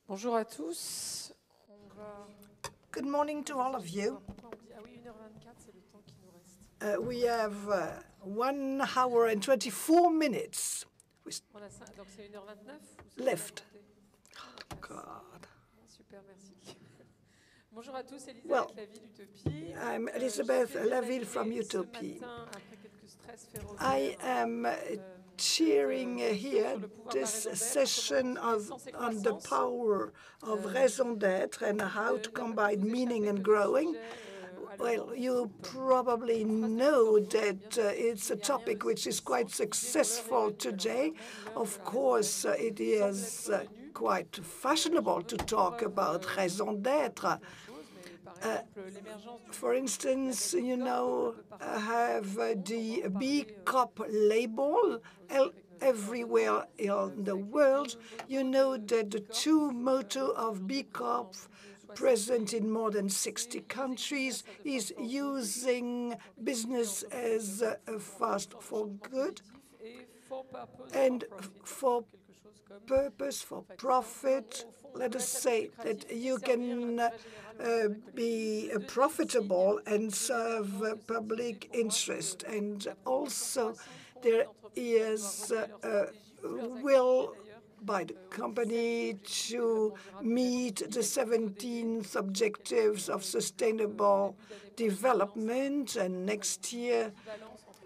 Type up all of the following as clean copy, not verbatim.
Bonjour à tous. On va... Good morning to all of you. Ah oui, 1h24, c'est le temps qui nous reste. We have 1 hour and 24 minutes On a donc c'est 1h29 ou c'est left. Oh, God. Super, merci. Bonjour à tous, Elisabeth, Well, LAVILLE, Utopies. I'm Elisabeth, LAVILLE from Utopies. I am chairing here this session on the power of raison d'être and how to combine meaning and growing. Well, you probably know that it's a topic which is quite successful today. Of course, it is quite fashionable to talk about raison d'être. For instance, have the B Corp label everywhere in the world. You know that the two motto of B Corp, present in more than 60 countries, is using business as a force for good and for purpose, for profit. Let us say that you can be profitable and serve public interest. And also there is a will by the company to meet the 17 objectives of sustainable development. And next year,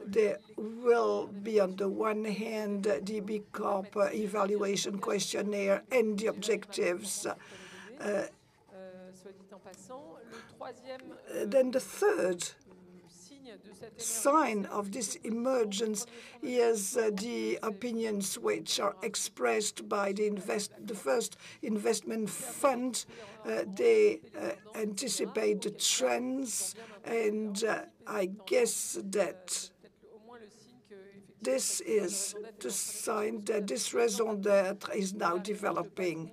there will be, on the one hand, the B Corp evaluation questionnaire and the objectives. Then the third sign of this emergence is the opinions which are expressed by the first investment fund. They anticipate the trends, and I guess that this is the sign that this raison d'être is now developing.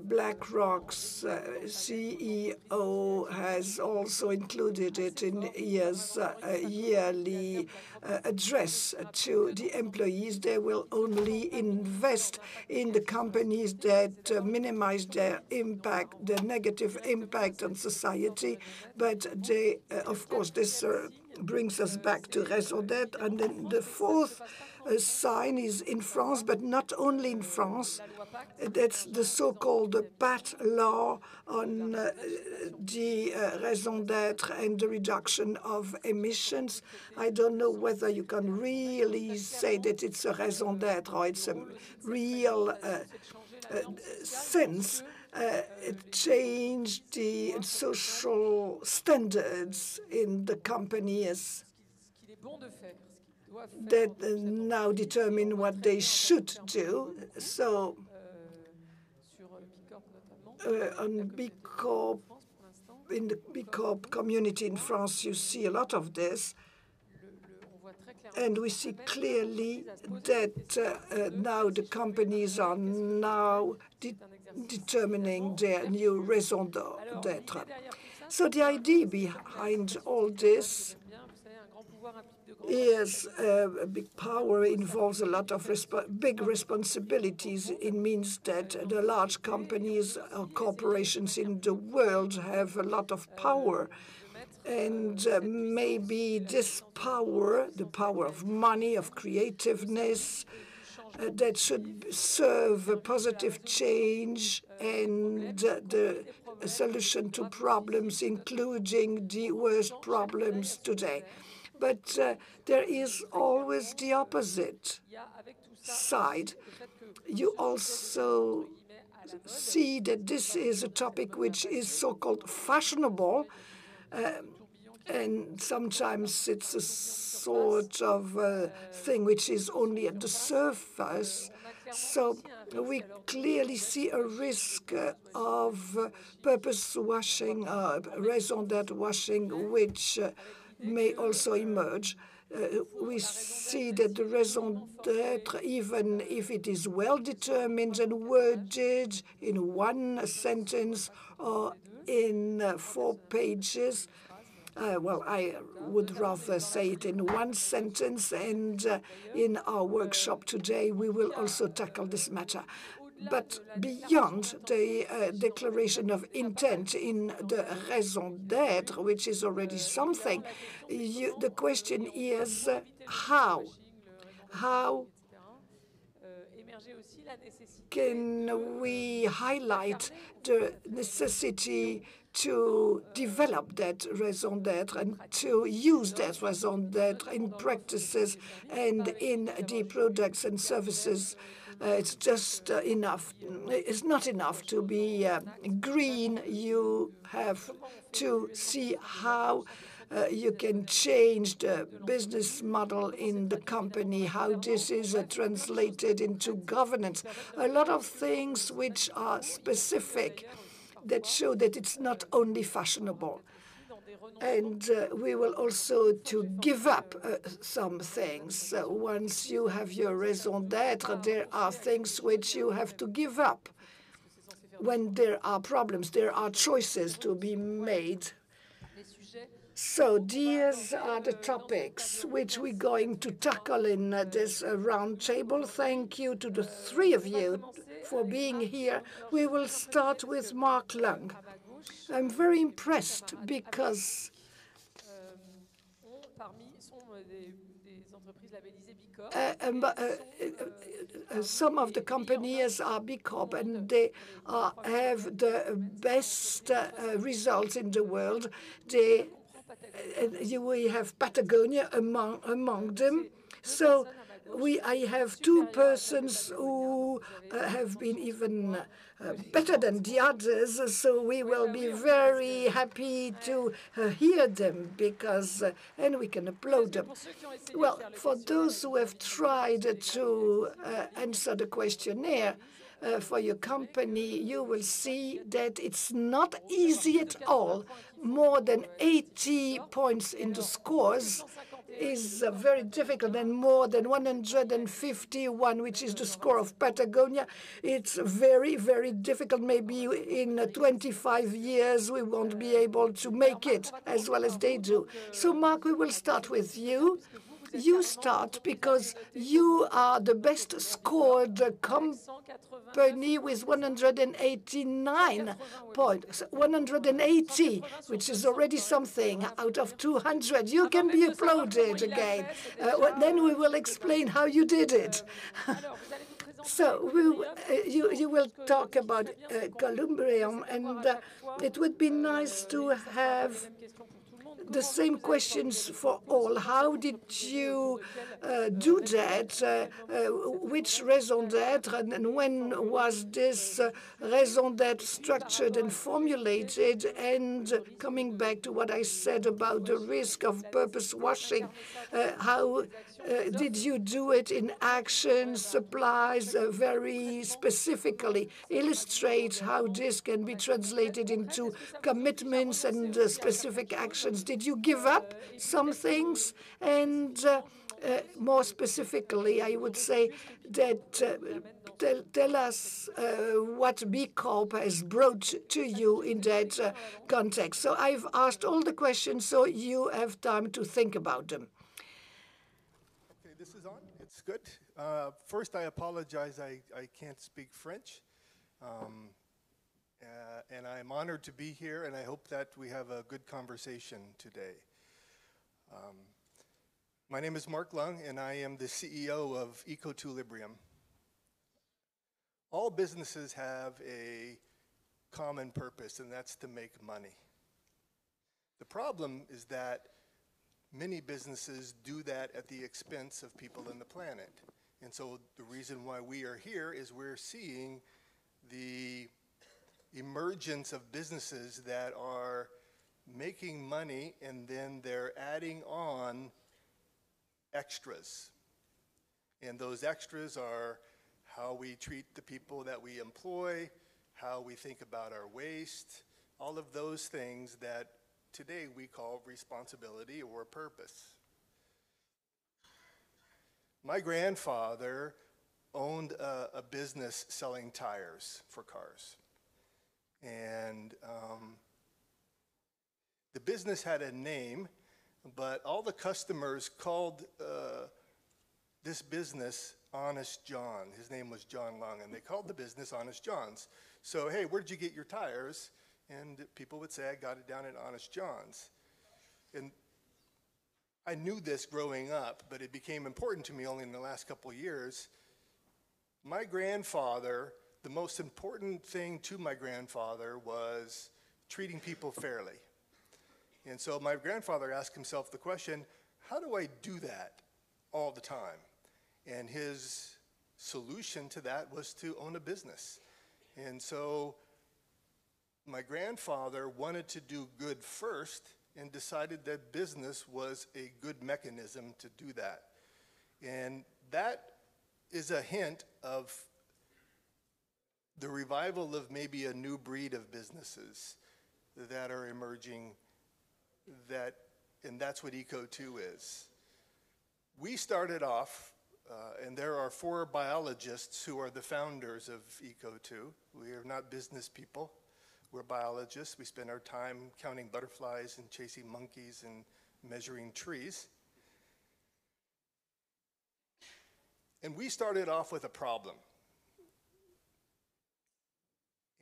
BlackRock's CEO has also included it in his yearly address to the employees. They will only invest in the companies that minimize their impact, the negative impact on society. But they, of course, this brings us back to raison d'être. And then the fourth sign is in France, but not only in France. That's the so-called PAT law on the raison d'être and the reduction of emissions. I don't know whether you can really say that it's a raison d'être or it's a real sense. It changed the social standards in the companies that now determine what they should do. So on B Corp, in the B Corp community in France, you see a lot of this. And we see clearly that now the companies are now determining their new raison d'être. So the idea behind all this is a big power involves a lot of big responsibilities. It means that the large companies or corporations in the world have a lot of power. And maybe this power, the power of money, of creativeness, that should serve a positive change and the solution to problems, including the worst problems today. But there is always the opposite side. You also see that this is a topic which is so-called fashionable, and sometimes it's a sort of thing which is only at the surface. So we clearly see a risk of purpose washing, raison d'être washing, which may also emerge. We see that the raison d'être, even if it is well determined and worded in one sentence or in 4 pages, well, I would rather say it in one sentence, and in our workshop today, we will also tackle this matter. But beyond the declaration of intent in the raison d'être, which is already something, the question is how? How can we highlight the necessity to develop that raison d'être and to use that raison d'être in practices and in the products and services? It's just enough. It's not enough to be green. You have to see how you can change the business model in the company, how this is translated into governance. A lot of things which are specific that show that it's not only fashionable. And we will also to give up some things. Once you have your raison d'être, there are things which you have to give up. When there are problems, there are choices to be made. So these are the topics which we're going to tackle in this round table. Thank you to the three of you for being here. We will start with Mark Lang. I'm very impressed because some of the companies are B Corp and they have the best results in the world. We have Patagonia among them. So I have two persons who have been even better than the others, so we will be very happy to hear them because, and we can applaud them. Well, for those who have tried to answer the questionnaire for your company, you will see that it's not easy at all. More than 80 points in the scores is very difficult, and more than 151, which is the score of Patagonia. It's very, very difficult. Maybe in 25 years we won't be able to make it as well as they do. So, Mark, we will start with you. You start because you are the best scored company with 189 points, 180, which is already something out of 200. You can be applauded again. Then we will explain how you did it. So you will talk about Columbrium, and it would be nice to have the same questions for all. How did you do that? Which raison d'être, and when was this raison d'être structured and formulated? And coming back to what I said about the risk of purpose washing, how did you do it in actions, supplies, very specifically? Illustrate how this can be translated into commitments and specific actions. Did you give up some things? And more specifically, I would say that tell us what B Corp has brought to you in that context. So I've asked all the questions, so you have time to think about them. Okay, this is on. It's good. First, I apologize. I can't speak French. And I'm honored to be here, and I hope that we have a good conversation today. My name is Mark Lung, and I am the CEO of Equilibrium. All businesses have a common purpose, and that's to make money. The problem is that many businesses do that at the expense of people on the planet. And so the reason why we are here is we're seeing the emergence of businesses that are making money and then they're adding on extras. And those extras are how we treat the people that we employ, how we think about our waste, all of those things that today we call responsibility or purpose. My grandfather owned a business selling tires for cars. And the business had a name, but all the customers called this business Honest John. His name was John Long, and they called the business Honest John's. So, hey, where'd you get your tires? And people would say, I got it down at Honest John's. And I knew this growing up, but it became important to me only in the last couple of years. My grandfather, the most important thing to my grandfather was treating people fairly. And so my grandfather asked himself the question, how do I do that all the time? And his solution to that was to own a business. And so my grandfather wanted to do good first and decided that business was a good mechanism to do that. And that is a hint of the revival of maybe a new breed of businesses that are emerging, and that's what ECO2 is. We started off, and there are 4 biologists who are the founders of ECO2. We are not business people. We're biologists. We spend our time counting butterflies and chasing monkeys and measuring trees. And we started off with a problem.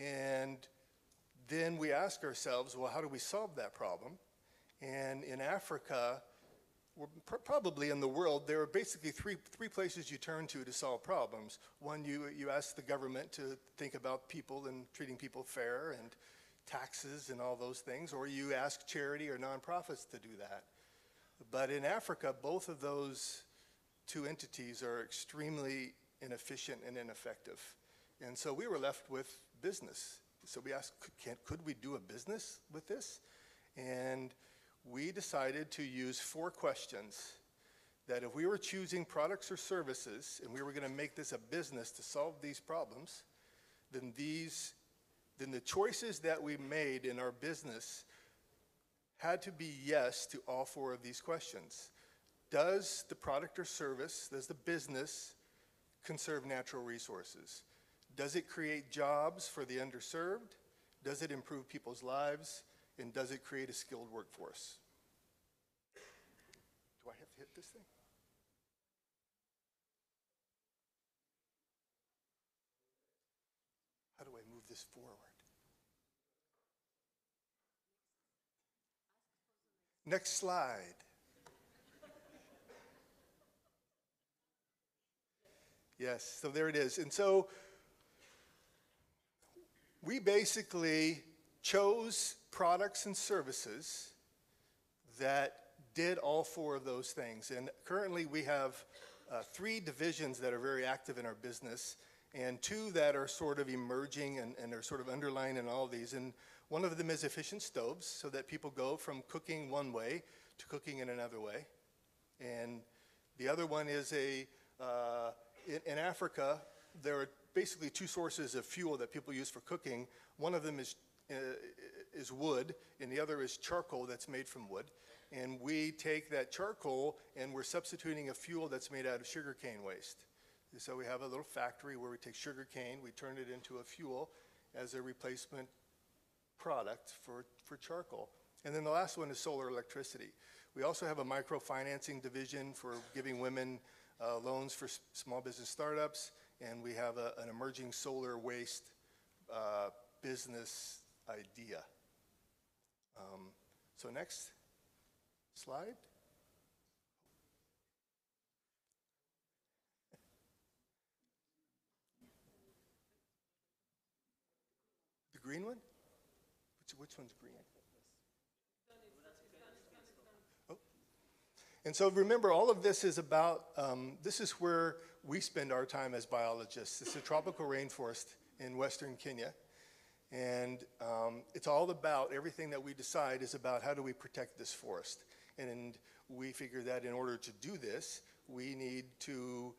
And then we ask ourselves, well, how do we solve that problem? And in Africa, probably in the world, there are basically three places you turn to solve problems. One, you ask the government to think about people and treating people fair and taxes and all those things, or you ask charity or nonprofits to do that. But in Africa, both of those 2 entities are extremely inefficient and ineffective. And so we were left with business. So we asked, could we do a business with this? And we decided to use 4 questions that if we were choosing products or services and we were going to make this a business to solve these problems, then the choices that we made in our business had to be yes to all 4 of these questions. Does the product or service, does the business conserve natural resources? Does it create jobs for the underserved? Does it improve people's lives? And does it create a skilled workforce? Do I have to hit this thing? How do I move this forward? Next slide. Yes, so there it is. And so we basically chose products and services that did all 4 of those things. And currently we have 3 divisions that are very active in our business and 2 that are sort of emerging and are sort of underlying in all of these. And one of them is efficient stoves, so that people go from cooking one way to cooking in another way. And the other one is in Africa, there are basically 2 sources of fuel that people use for cooking. One of them is wood, and the other is charcoal that's made from wood. And we take that charcoal and we're substituting a fuel that's made out of sugarcane waste. So we have a little factory where we take sugarcane, we turn it into a fuel as a replacement product for charcoal. And then the last one is solar electricity. We also have a microfinancing division for giving women loans for small business startups, and we have an emerging solar waste business idea. So next slide. The green one? Which one's green? Oh. And so remember, all of this is about, this is where we spend our time as biologists. It's a tropical rainforest in western Kenya. And it's all about, everything that we decide is about how do we protect this forest. And we figure that in order to do this, we need to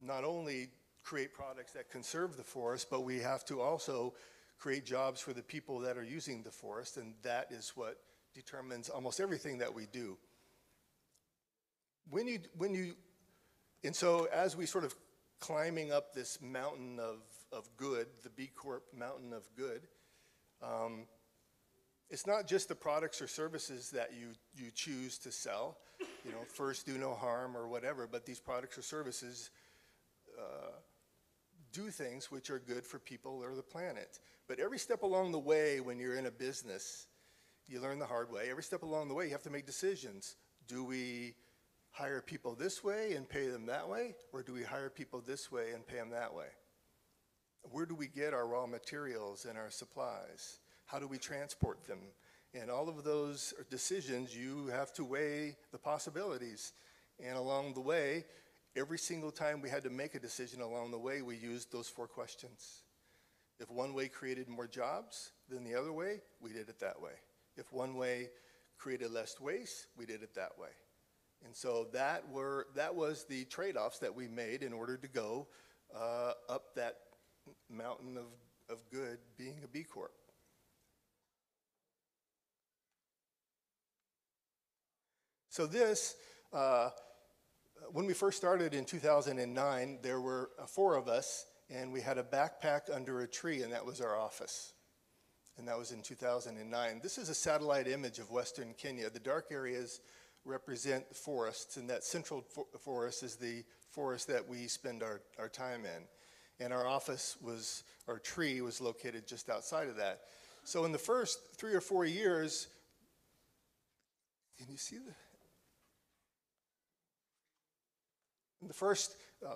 not only create products that conserve the forest, but we have to also create jobs for the people that are using the forest, and that is what determines almost everything that we do. And so as we sort of climbing up this mountain of good, the B Corp mountain of good, it's not just the products or services that you choose to sell, first do no harm or whatever, but these products or services do things which are good for people or the planet. But every step along the way when you're in a business, you learn the hard way. Every step along the way, you have to make decisions. Do we hire people this way and pay them that way? Or do we hire people this way and pay them that way? Where do we get our raw materials and our supplies? How do we transport them? And all of those decisions, you have to weigh the possibilities. And along the way, every single time we had to make a decision along the way, we used those 4 questions. If one way created more jobs than the other way, we did it that way. If one way created less waste, we did it that way. And so that was the trade-offs that we made in order to go up that mountain of good being a B Corp. So this, when we first started in 2009, there were 4 of us, and we had a backpack under a tree, and that was our office. And that was in 2009. This is a satellite image of Western Kenya. The dark areas represent the forests, and that central forest is the forest that we spend our time in. And our office our tree was located just outside of that. So in the first 3 or 4 years, can you see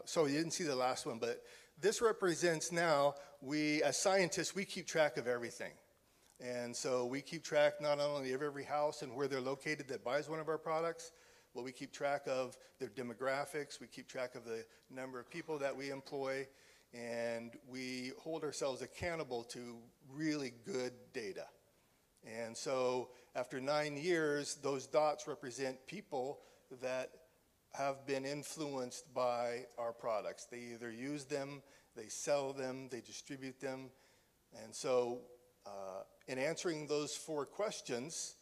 so you didn't see the last one, but this represents now, as scientists, we keep track of everything. And so we keep track not only of every house and where they're located that buys one of our products, but we keep track of their demographics, we keep track of the number of people that we employ, and we hold ourselves accountable to really good data. And so after 9 years, those dots represent people that have been influenced by our products. They either use them, they sell them, they distribute them. And so in answering those 4 questions,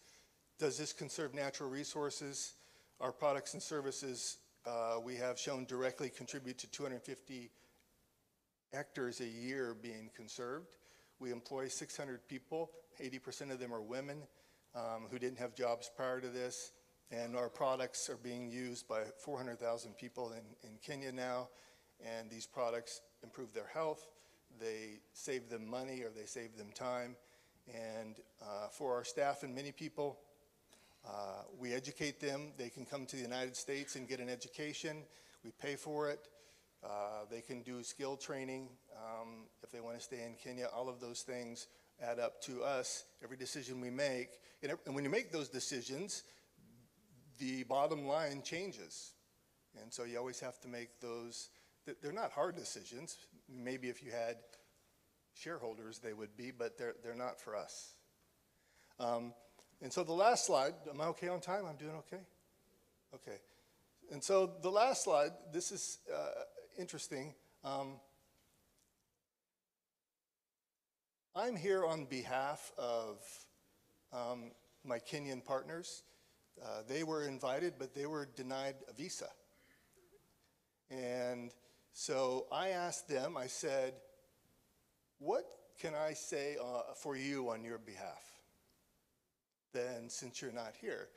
does this conserve natural resources? Our products and services we have shown directly contribute to 250 hectares a year being conserved. We employ 600 people. 80% of them are women who didn't have jobs prior to this. And our products are being used by 400,000 people in Kenya now. And these products improve their health. They save them money or they save them time. And for our staff and many people, we educate them. They can come to the United States and get an education. We pay for it. They can do skill training if they want to stay in Kenya. All of those things add up to us, every decision we make. And when you make those decisions, the bottom line changes. And so you always have to make those. They're not hard decisions. Maybe if you had shareholders, they would be, but they're not for us. And so the last slide, am I okay on time? I'm doing okay? Okay. And so the last slide, this is interesting. I'm here on behalf of my Kenyan partners. They were invited, but they were denied a visa. And so I asked them, I said, what can I say for you on your behalf? Then, since you're not here.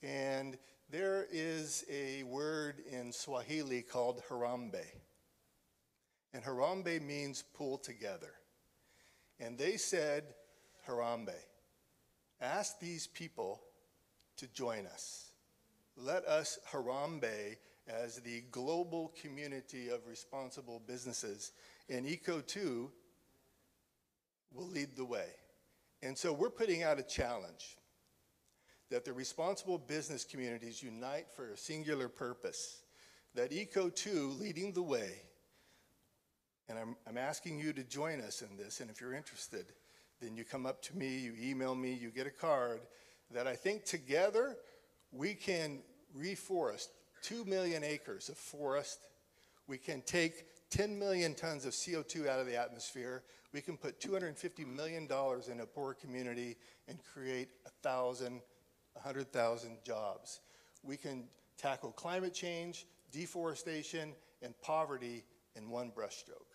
And there is a word in Swahili called harambe. And harambe means pull together. And they said, harambe, ask these people to join us. Let us harambe as the global community of responsible businesses. And ECO2 will lead the way. And so we're putting out a challenge that the responsible business communities unite for a singular purpose, that ECO2 leading the way. And I'm asking you to join us in this, and if you're interested, then you come up to me, you email me, you get a card, that I think together we can reforest 2 million acres of forest. We can take 10 million tons of CO2 out of the atmosphere. We can put $250 million in a poor community and create 100,000 jobs. We can tackle climate change, deforestation, and poverty in one brushstroke.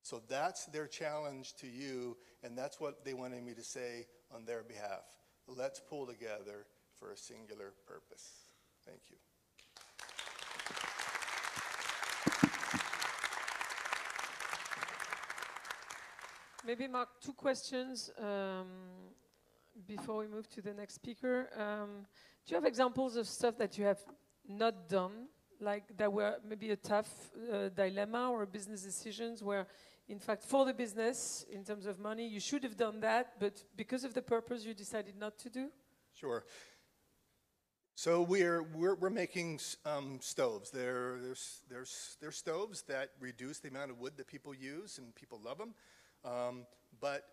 So that's their challenge to you, and that's what they wanted me to say on their behalf. Let's pull together for a singular purpose. Thank you. Maybe, Mark, two questions before we move to the next speaker. Do you have examples of stuff that you have not done, like that were maybe a tough dilemma or business decisions where, in fact, for the business, in terms of money, you should have done that, but because of the purpose, you decided not to do? Sure. So we're making stoves. They're stoves that reduce the amount of wood that people use, and people love them. But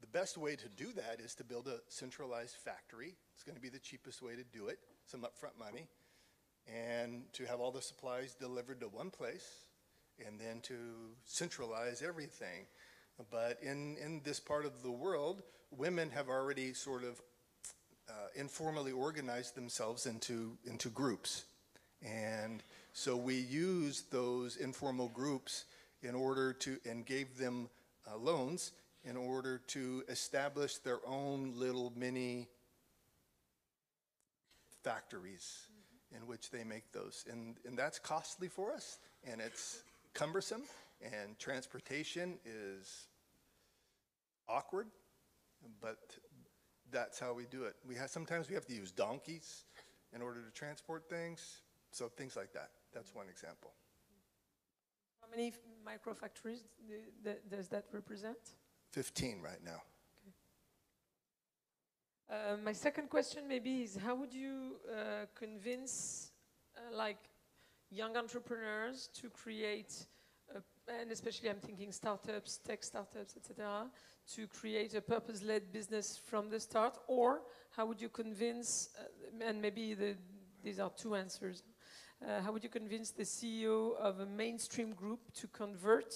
the best way to do that is to build a centralized factory. It's going to be the cheapest way to do it, some upfront money, and to have all the supplies delivered to one place, and then to centralize everything. But in this part of the world, women have already sort of informally organized themselves into groups. And so we used those informal groups in order to, and gave them loans in order to establish their own little mini factories in which they make those. And that's costly for us, and it's cumbersome, and transportation is awkward, but that's how we do it. Sometimes we have to use donkeys in order to transport things, so things like that. That's one example. How many micro factories does that represent? 15 right now. Okay. My second question maybe is, how would you convince like young entrepreneurs to create, and especially I'm thinking startups, tech startups, etc., to create a purpose-led business from the start? Or how would you convince, and maybe these are two answers, how would you convince the CEO of a mainstream group to convert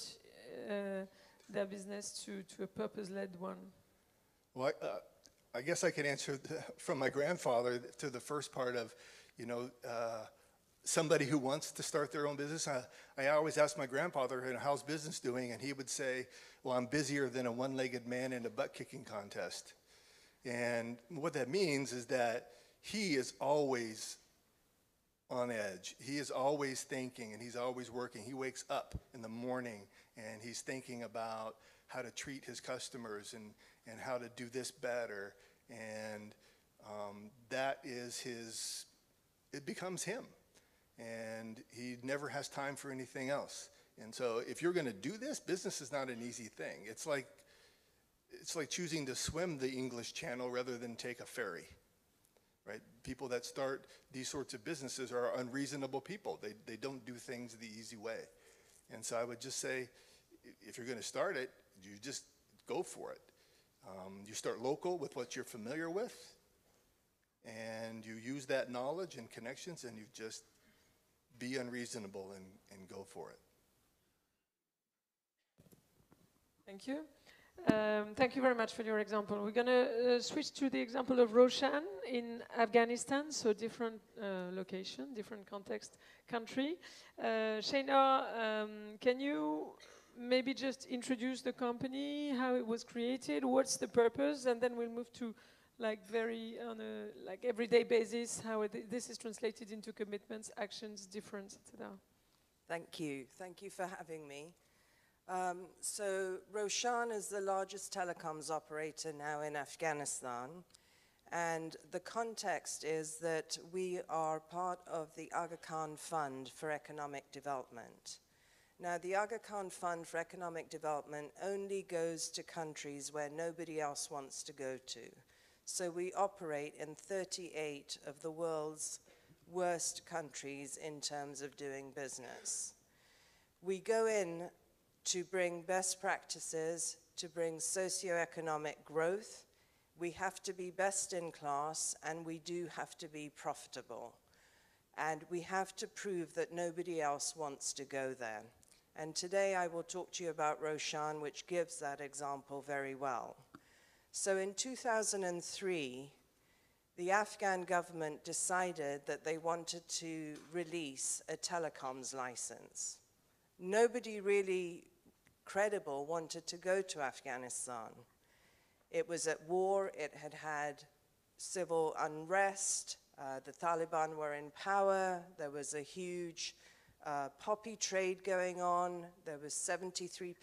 their business to a purpose-led one? Well, I guess I can answer from my grandfather to the first part of, somebody who wants to start their own business. I always ask my grandfather, how's business doing? And he would say, well, I'm busier than a one-legged man in a butt-kicking contest. And what that means is that he is always on edge. He is always thinking, and he's always working. He wakes up in the morning and he's thinking about how to treat his customers and how to do this better. And that is it becomes him. And he never has time for anything else. And so if you're going to do this, business is not an easy thing. It's like choosing to swim the English Channel rather than take a ferry. Right? People that start these sorts of businesses are unreasonable people. They don't do things the easy way. And so I would just say, if you're going to start it, you just go for it. You start local with what you're familiar with, and you use that knowledge and connections, and you just be unreasonable and go for it. Thank you. Thank you very much for your example. We're going to switch to the example of Roshan in Afghanistan, so different location, different context, country. Shainoor, can you maybe just introduce the company, how it was created, what's the purpose, and then we'll move to on a everyday basis, how this is translated into commitments, actions, difference, etc. Thank you. Thank you for having me. So Roshan is the largest telecoms operator now in Afghanistan, and the context is that we are part of the Aga Khan Fund for Economic Development. Now, the Aga Khan Fund for Economic Development only goes to countries where nobody else wants to go to. So we operate in 38 of the world's worst countries in terms of doing business. We go in to bring best practices, to bring socioeconomic growth. We have to be best in class, and we do have to be profitable. And we have to prove that nobody else wants to go there. And today I will talk to you about Roshan, which gives that example very well. So in 2003, the Afghan government decided that they wanted to release a telecoms license. Nobody really credible wanted to go to Afghanistan. It was at war, it had had civil unrest, The Taliban were in power. There was a huge poppy trade going on. There was 73%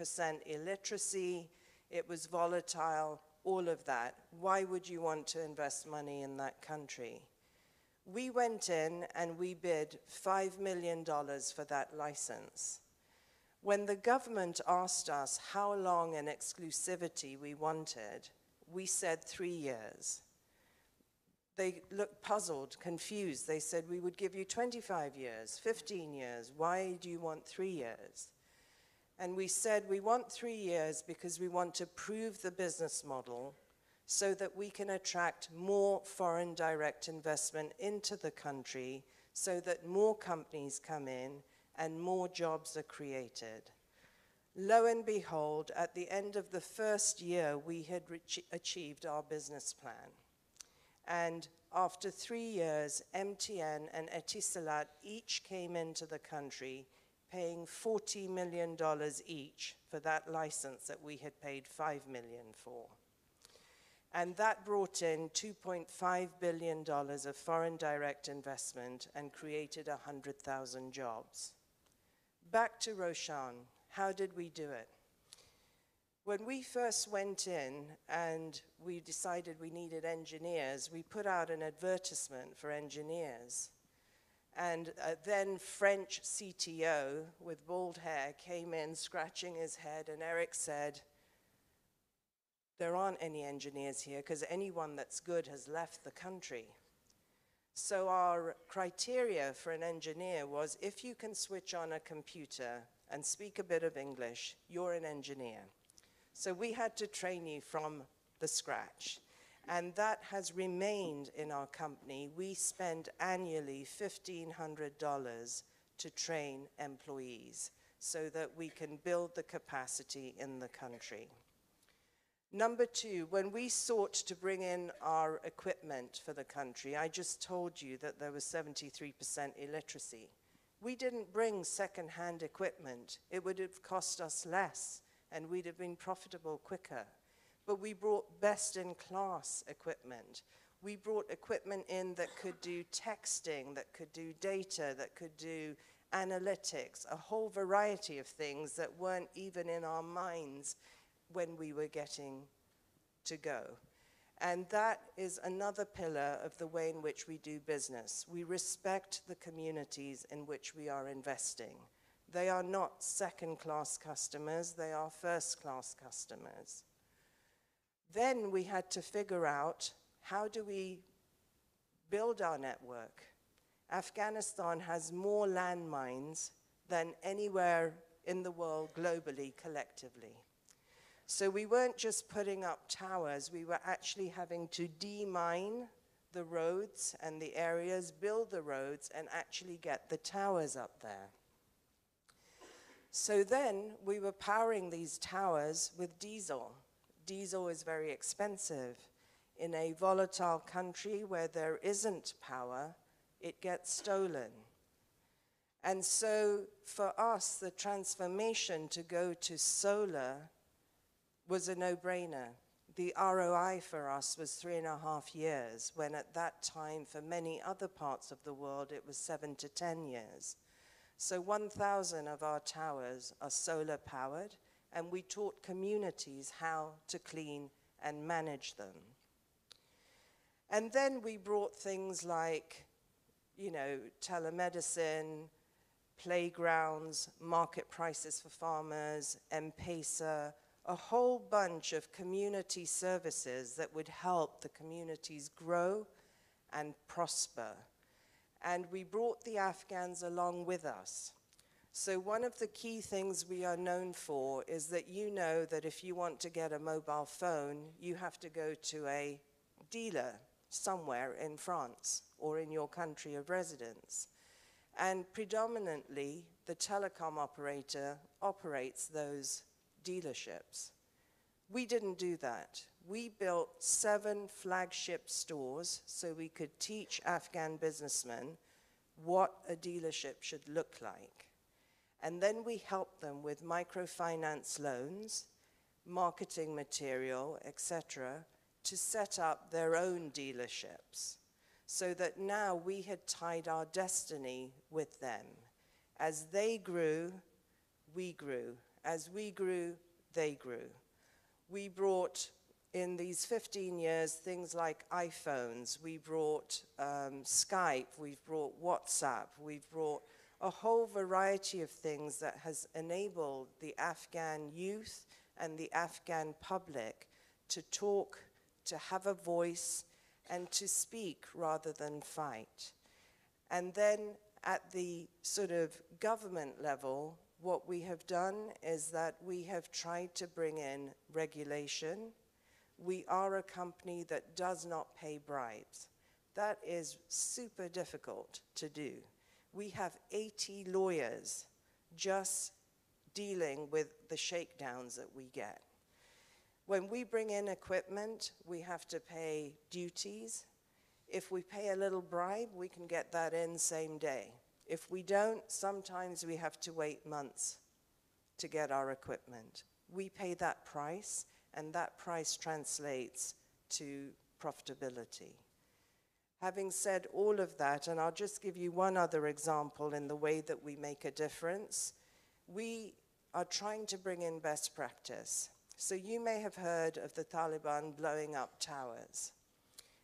illiteracy. It was volatile, all of that. Why would you want to invest money in that country? We went in and we bid $5 million for that license. When the government asked us how long an exclusivity we wanted, we said 3 years. They looked puzzled, confused. They said, we would give you 25 years, 15 years. Why do you want 3 years? And we said, we want 3 years because we want to prove the business model so that we can attract more foreign direct investment into the country so that more companies come in and more jobs are created. Lo and behold, at the end of the first year, we had achieved our business plan. And after 3 years, MTN and Etisalat each came into the country paying $40 million each for that license that we had paid $5 million for. And that brought in $2.5 billion of foreign direct investment and created 100,000 jobs. Back to Roshan, how did we do it? When we first went in and we decided we needed engineers, we put out an advertisement for engineers. And then French CTO with bald hair came in scratching his head, and Eric said, there aren't any engineers here because anyone that's good has left the country. So our criteria for an engineer was if you can switch on a computer and speak a bit of English, you're an engineer. So we had to train you from the scratch. And that has remained in our company. We spend annually $1,500 to train employees so that we can build the capacity in the country. Number two, when we sought to bring in our equipment for the country, I just told you that there was 73% illiteracy. We didn't bring second-hand equipment. It would have cost us less, and we'd have been profitable quicker. But we brought best-in-class equipment. We brought equipment in that could do texting, that could do data, that could do analytics, a whole variety of things that weren't even in our minds when we were getting to go. And that is another pillar of the way in which we do business. We respect the communities in which we are investing. They are not second-class customers, they are first-class customers. Then we had to figure out, how do we build our network? Afghanistan has more landmines than anywhere in the world globally, collectively. So we weren't just putting up towers, we were actually having to demine the roads and the areas, build the roads, and actually get the towers up there. So then we were powering these towers with diesel. Diesel is very expensive. In a volatile country where there isn't power, it gets stolen. And so for us, the transformation to go to solar was a no-brainer. The ROI for us was 3.5 years, when at that time, for many other parts of the world, it was 7 to 10 years. So 1,000 of our towers are solar powered, and we taught communities how to clean and manage them. And then we brought things like, telemedicine, playgrounds, market prices for farmers, M-Pesa, a whole bunch of community services that would help the communities grow and prosper. And we brought the Afghans along with us. So one of the key things we are known for is that you know that if you want to get a mobile phone, you have to go to a dealer somewhere in France or in your country of residence. And predominantly, the telecom operator operates those dealerships. We didn't do that. We built 7 flagship stores so we could teach Afghan businessmen what a dealership should look like. And then we helped them with microfinance loans, marketing material, etc., to set up their own dealerships. so that now we had tied our destiny with them. As they grew, we grew. As we grew, they grew. We brought, in these 15 years, things like iPhones. We brought Skype. We've brought WhatsApp. We've brought a whole variety of things that has enabled the Afghan youth and the Afghan public to talk, to have a voice, and to speak rather than fight. And then at the sort of government level, what we have done is that we have tried to bring in regulation. We are a company that does not pay bribes. That is super difficult to do. We have 80 lawyers just dealing with the shakedowns that we get. When we bring in equipment, we have to pay duties. If we pay a little bribe, we can get that in same day. If we don't, sometimes we have to wait months to get our equipment. We pay that price, and that price translates to profitability. Having said all of that, and I'll just give you one other example in the way that we make a difference, we are trying to bring in best practice. So you may have heard of the Taliban blowing up towers.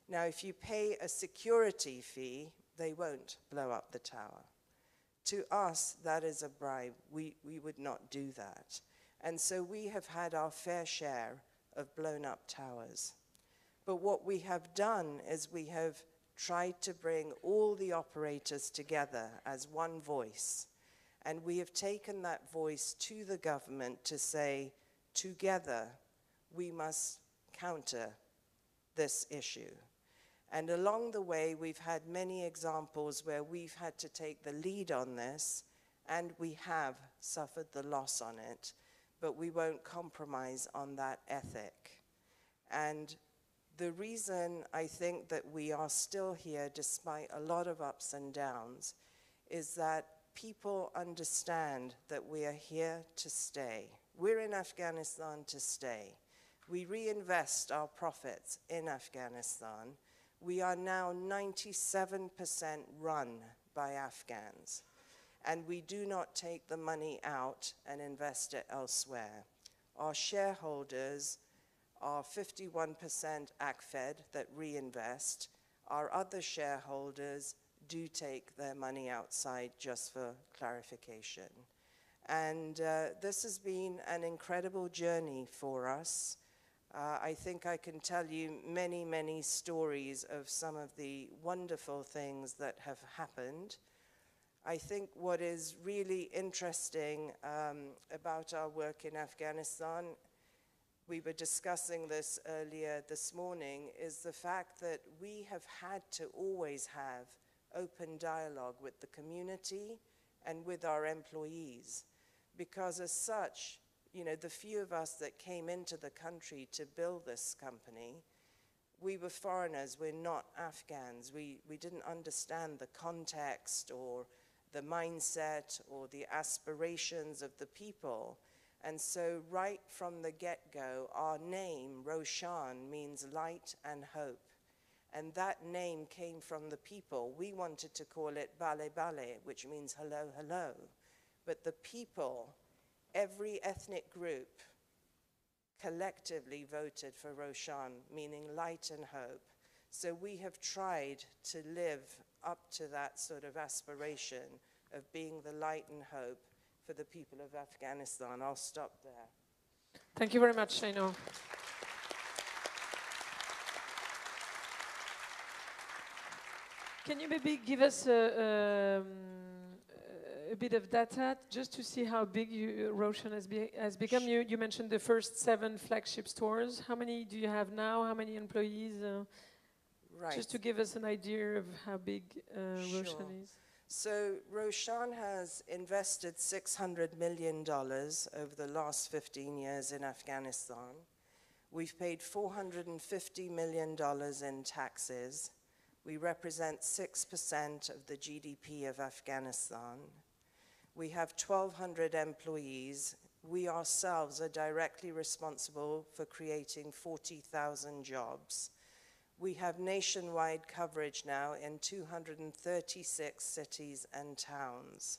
Now, if you pay a security fee, they won't blow up the tower. To us, that is a bribe. We would not do that. And so we have had our fair share of blown up towers. But what we have done is we have tried to bring all the operators together as one voice. And we have taken that voice to the government to say, together, we must counter this issue. And along the way, we've had many examples where we've had to take the lead on this, and we have suffered the loss on it, but we won't compromise on that ethic. And the reason I think that we are still here, despite a lot of ups and downs, is that people understand that we are here to stay. We're in Afghanistan to stay. We reinvest our profits in Afghanistan. We are now 97% run by Afghans, and we do not take the money out and invest it elsewhere. Our shareholders are 51% ACFED that reinvest. Our other shareholders do take their money outside, just for clarification. And this has been an incredible journey for us. I think I can tell you many, many stories of some of the wonderful things that have happened. I think what is really interesting about our work in Afghanistan, we were discussing this earlier this morning, is the fact that we have had to always have open dialogue with the community and with our employees. Because as such, you know, the few of us that came into the country to build this company, we were foreigners, we're not Afghans. We didn't understand the context or the mindset or the aspirations of the people. And so right from the get-go, our name, Roshan, means light and hope. And that name came from the people. We wanted to call it Bale Bale, which means hello, hello. But the people, every ethnic group, collectively voted for Roshan, meaning light and hope. So we have tried to live up to that sort of aspiration of being the light and hope for the people of Afghanistan. I'll stop there. Thank you very much, Shainoor. Can you maybe give us a bit of data just to see how big Roshan has become? You mentioned the first 7 flagship stores. How many do you have now? How many employees? Right. Just to give us an idea of how big Roshan is. So Roshan has invested $600 million over the last 15 years in Afghanistan. We've paid $450 million in taxes. We represent 6% of the GDP of Afghanistan. We have 1,200 employees. We ourselves are directly responsible for creating 40,000 jobs. We have nationwide coverage now in 236 cities and towns.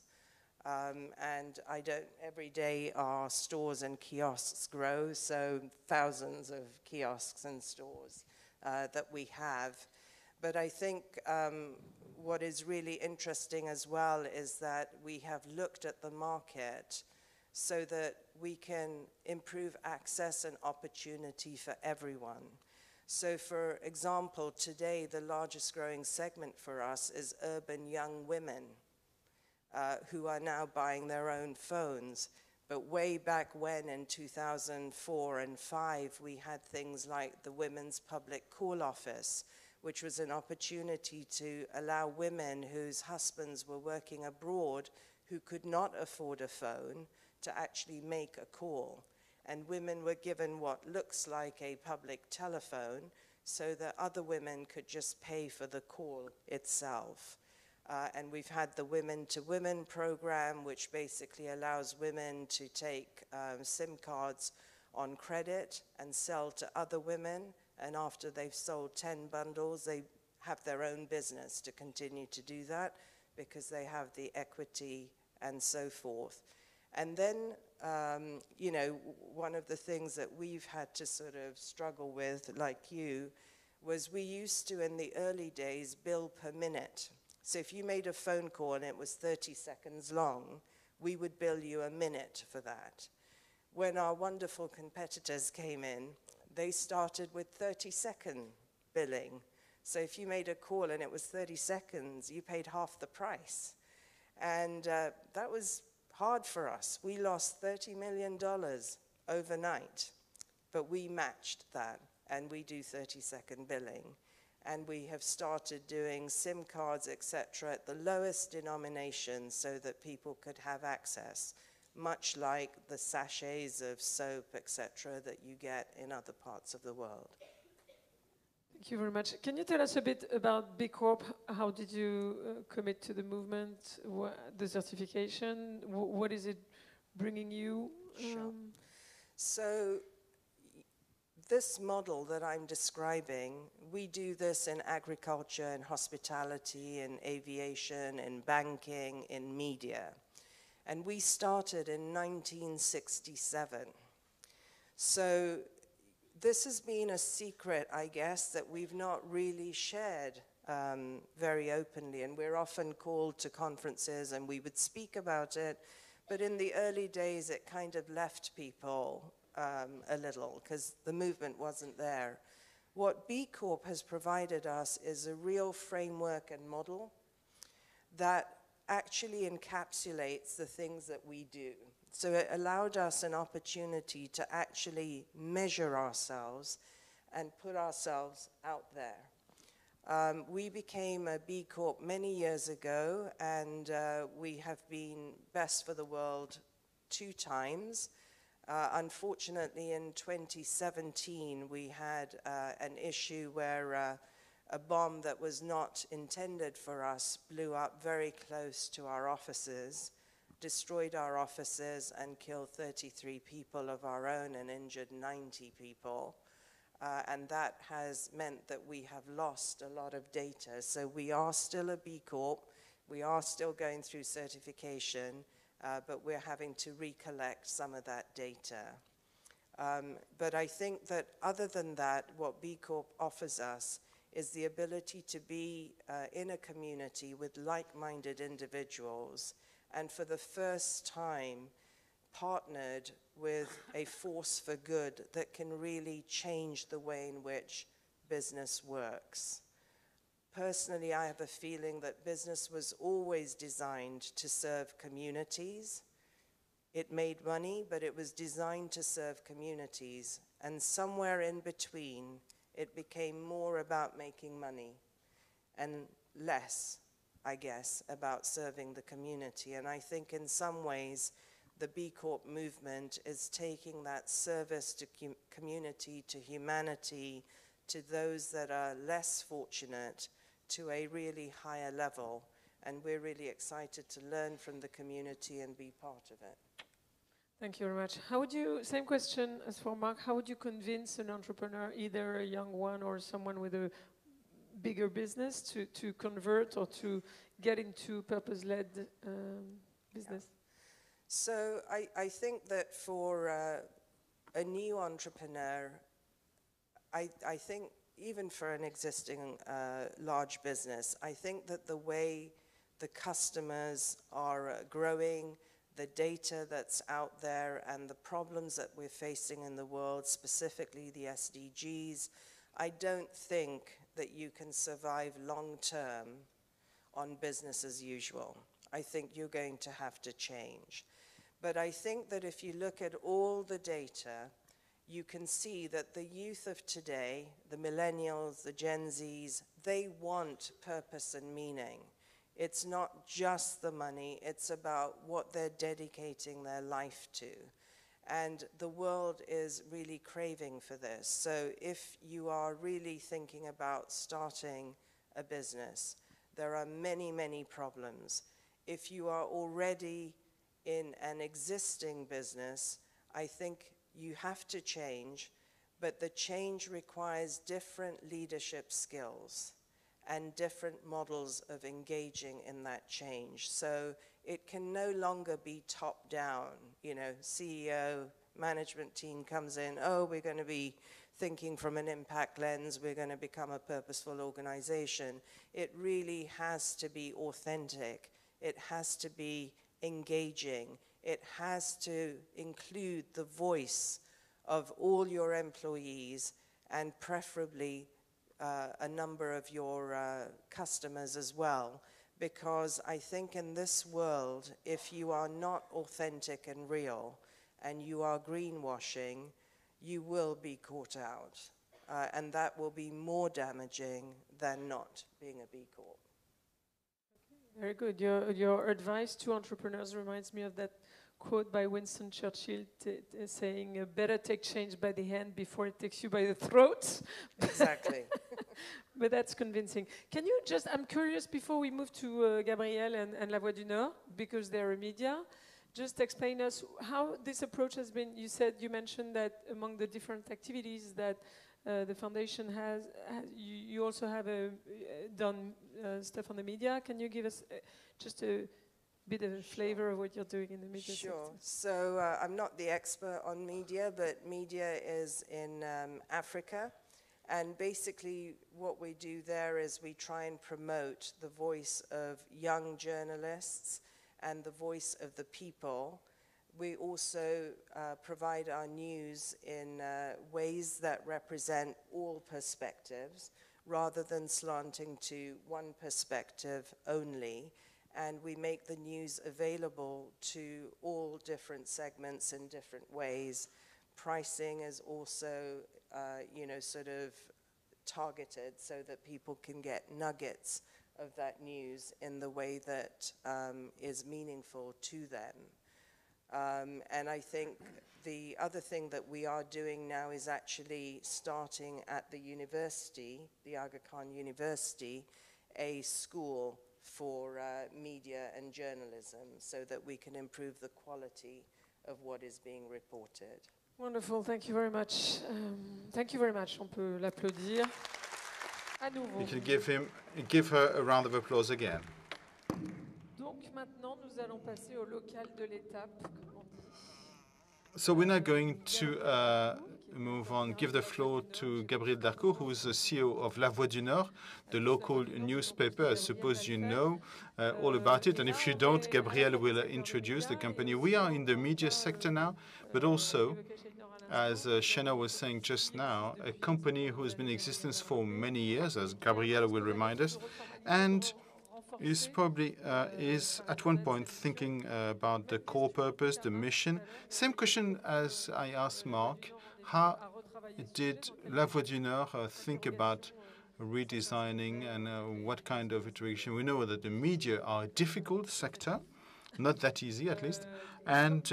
And every day our stores and kiosks grow, so thousands of kiosks and stores that we have. But I think what is really interesting as well is that we have looked at the market so that we can improve access and opportunity for everyone. So for example, today the largest growing segment for us is urban young women who are now buying their own phones. But way back when in 2004 and 5, we had things like the Women's Public Call Office, which was an opportunity to allow women whose husbands were working abroad who could not afford a phone to actually make a call. And women were given what looks like a public telephone so that other women could just pay for the call itself. And we've had the Women to Women program, which basically allows women to take SIM cards on credit and sell to other women. And after they've sold 10 bundles, they have their own business to continue to do that because they have the equity and so forth. And then, you know, one of the things that we've had to sort of struggle with, like you, was we used to, in the early days, bill per minute. So if you made a phone call and it was 30 seconds long, we would bill you a minute for that. When our wonderful competitors came in, they started with 30-second billing. So if you made a call and it was 30 seconds, you paid half the price. And that was hard for us. We lost $30 million overnight, but we matched that, and we do 30-second billing. And we have started doing SIM cards, etc., at the lowest denomination so that people could have access, much like the sachets of soap, etc., that you get in other parts of the world. Thank you very much. Can you tell us a bit about B Corp? How did you commit to the movement, the certification? What is it bringing you? Sure. So this model that I'm describing, we do this in agriculture, in hospitality, in aviation, in banking, in media. And we started in 1967. So this has been a secret, I guess, that we've not really shared very openly. And we're often called to conferences and we would speak about it. But in the early days, it kind of left people a little because the movement wasn't there. What B Corp has provided us is a real framework and model that actually encapsulates the things that we do. So it allowed us an opportunity to actually measure ourselves and put ourselves out there. We became a B Corp many years ago, and we have been Best for the World 2 times. Unfortunately, in 2017, we had an issue where a bomb that was not intended for us blew up very close to our offices, destroyed our offices, and killed 33 people of our own and injured 90 people. And that has meant that we have lost a lot of data. So we are still a B Corp. We are still going through certification. But we're having to recollect some of that data. But I think that other than that, what B Corp offers us is the ability to be in a community with like-minded individuals, and for the first time partnered with a force for good that can really change the way in which business works. Personally, I have a feeling that business was always designed to serve communities. It made money, but it was designed to serve communities. And somewhere in between, it became more about making money and less, I guess, about serving the community. And I think in some ways, the B Corp movement is taking that service to community, to humanity, to those that are less fortunate, to a really higher level, and we're really excited to learn from the community and be part of it. Thank you very much. How would you, same question as for Mark, how would you convince an entrepreneur, either a young one or someone with a bigger business to convert or to get into purpose-led business? Yeah. So I think that for a new entrepreneur, I think even for an existing large business, I think that the way the customers are growing, the data that's out there, and the problems that we're facing in the world, specifically the SDGs, I don't think that you can survive long-term on business as usual. I think you're going to have to change. But I think that if you look at all the data, you can see that the youth of today, the millennials, the Gen Zs, they want purpose and meaning. It's not just the money, it's about what they're dedicating their life to. And the world is really craving for this. So if you are really thinking about starting a business, there are many, many problems. If you are already in an existing business, I think you have to change, but the change requires different leadership skills and different models of engaging in that change. So it can no longer be top down, you know, CEO, management team comes in, oh, we're going to be thinking from an impact lens, we're going to become a purposeful organization. It really has to be authentic. It has to be engaging. It has to include the voice of all your employees and preferably a number of your customers as well, because I think in this world, if you are not authentic and real and you are greenwashing, you will be caught out. And that will be more damaging than not being a B Corp. Very good. Your advice to entrepreneurs reminds me of that quote by Winston Churchill saying, better take change by the hand before it takes you by the throat. Exactly. But that's convincing. Can you just, I'm curious, before we move to Gabriel and La Voix du Nord, because they're a media, just explain us how this approach has been. You mentioned that among the different activities that the foundation has, you also have done stuff on the media. Can you give us just a bit of a flavor of what you're doing in the media sector? Sure. So I'm not the expert on media, but media is in Africa. And basically what we do there is we try and promote the voice of young journalists and the voice of the people. We also provide our news in ways that represent all perspectives rather than slanting to one perspective only. And we make the news available to all different segments in different ways. Pricing is also, sort of targeted so that people can get nuggets of that news in the way that is meaningful to them. And I think the other thing that we are doing now is actually starting at the university, the Aga Khan University, a school for media and journalism so that we can improve the quality of what is being reported. Wonderful, thank you very much. Thank you very much. On peut l'applaudir. À nouveau. You can give her a round of applause again. Donc maintenant, nous allons passer au local de l'étape, comme on dit. So we're now going to move on, give the floor to Gabriel Darcos, who is the CEO of La Voix du Nord, the local newspaper. I suppose you know all about it. And if you don't, Gabriel will introduce the company. We are in the media sector now, but also, as Shainoor was saying just now, a company who has been in existence for many years, as Gabriel will remind us, and is probably is at one point thinking about the core purpose, the mission. Same question as I asked Mark. How did La Voix du Nord think about redesigning and what kind of iteration? We know that the media are a difficult sector, not that easy at least. And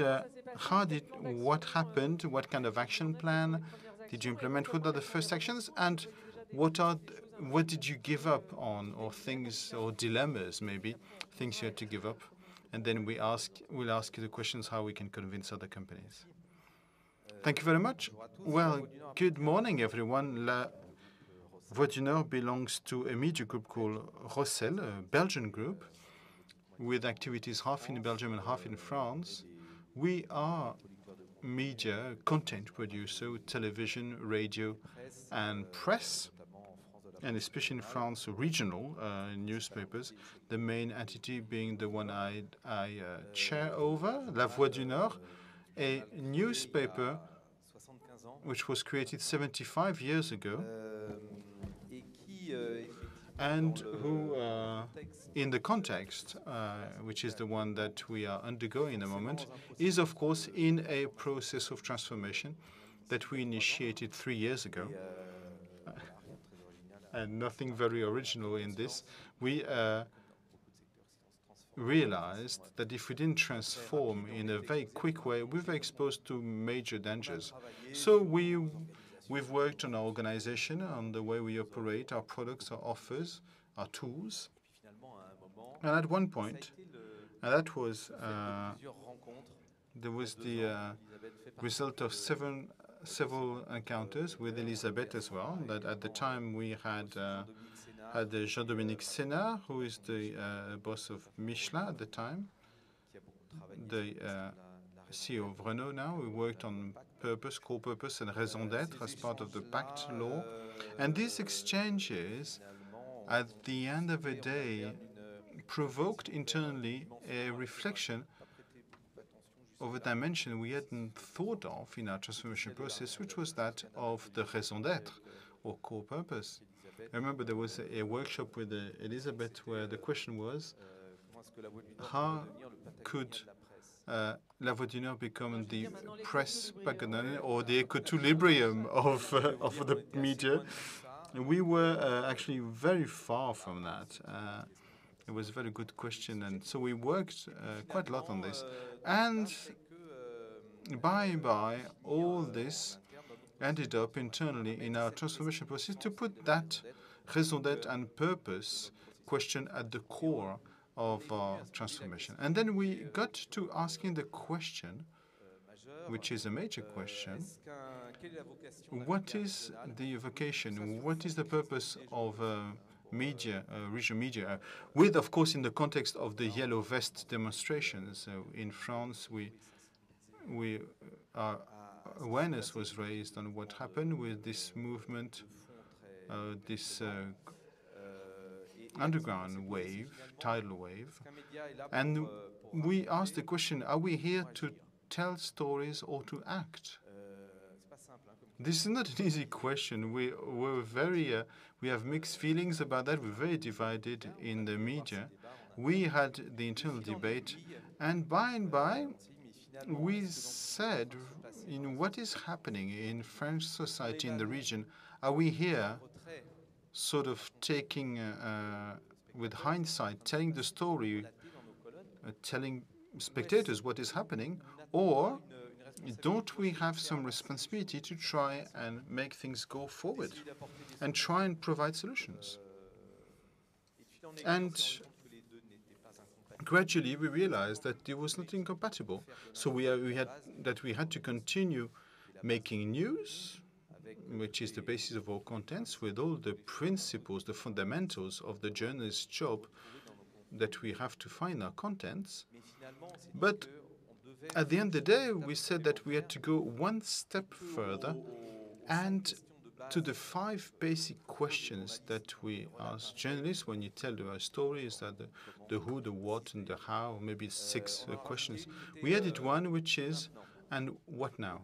what happened? What kind of action plan did you implement? What are the first actions? And what did you give up on, or things, or dilemmas maybe, things you had to give up? And then we'll ask you the questions how we can convince other companies. Thank you very much. Well, good morning, everyone. Voix du Nord belongs to a media group called Roshan, a Belgian group, with activities half in Belgium and half in France. We are media content producer, television, radio, and press, and especially in France, regional newspapers, the main entity being the one I chair over, La Voix du Nord, a newspaper which was created 75 years ago, and who, in the context, which is the one that we are undergoing in a moment, is, of course, in a process of transformation that we initiated 3 years ago. And nothing very original in this. We realized that if we didn't transform in a very quick way, we were exposed to major dangers. So we've worked on our organization, on the way we operate, our products, our offers, our tools. And at one point, and that was there was the result of several encounters with Elisabeth as well. That at the time we had Jean-Dominique Senard, who is the boss of Michelin at the time, the CEO of Renault now. We worked on purpose, core purpose, and raison d'être as part of the Pacte law. And these exchanges, at the end of the day, provoked internally a reflection of a dimension we hadn't thought of in our transformation process, which was that of the raison d'être, or core purpose. I remember there was a workshop with Elisabeth where the question was, how could La Voix du Nord become the press paganone or the equilibrium of the media? And we were actually very far from that. It was a very good question, and so we worked quite a lot on this. And by all this ended up internally in our transformation process to put that raison d'être and purpose question at the core of our transformation. And then we got to asking the question, which is a major question, what is the vocation, what is the purpose of media, regional media, with, of course, in the context of the yellow vest demonstrations. In France, our awareness was raised on what happened with this movement, this underground wave, tidal wave. And we asked the question, are we here to tell stories or to act? This is not an easy question. We have mixed feelings about that. We're very divided in the media. We had the internal debate, and by, we said, what is happening in French society, in the region? Are we here sort of taking, with hindsight, telling the story, telling spectators what is happening, or don't we have some responsibility to try and make things go forward and try and provide solutions? And gradually we realized that it was not incompatible. So we had to continue making news, which is the basis of our contents, with all the principles, the fundamentals of the journalist's job that we have to find our contents. But at the end of the day, we said that we had to go one step further, and to the 5 basic questions that we ask journalists when you tell our stories, that the who, the what, and the how, maybe 6 questions. We added one, which is, and what now?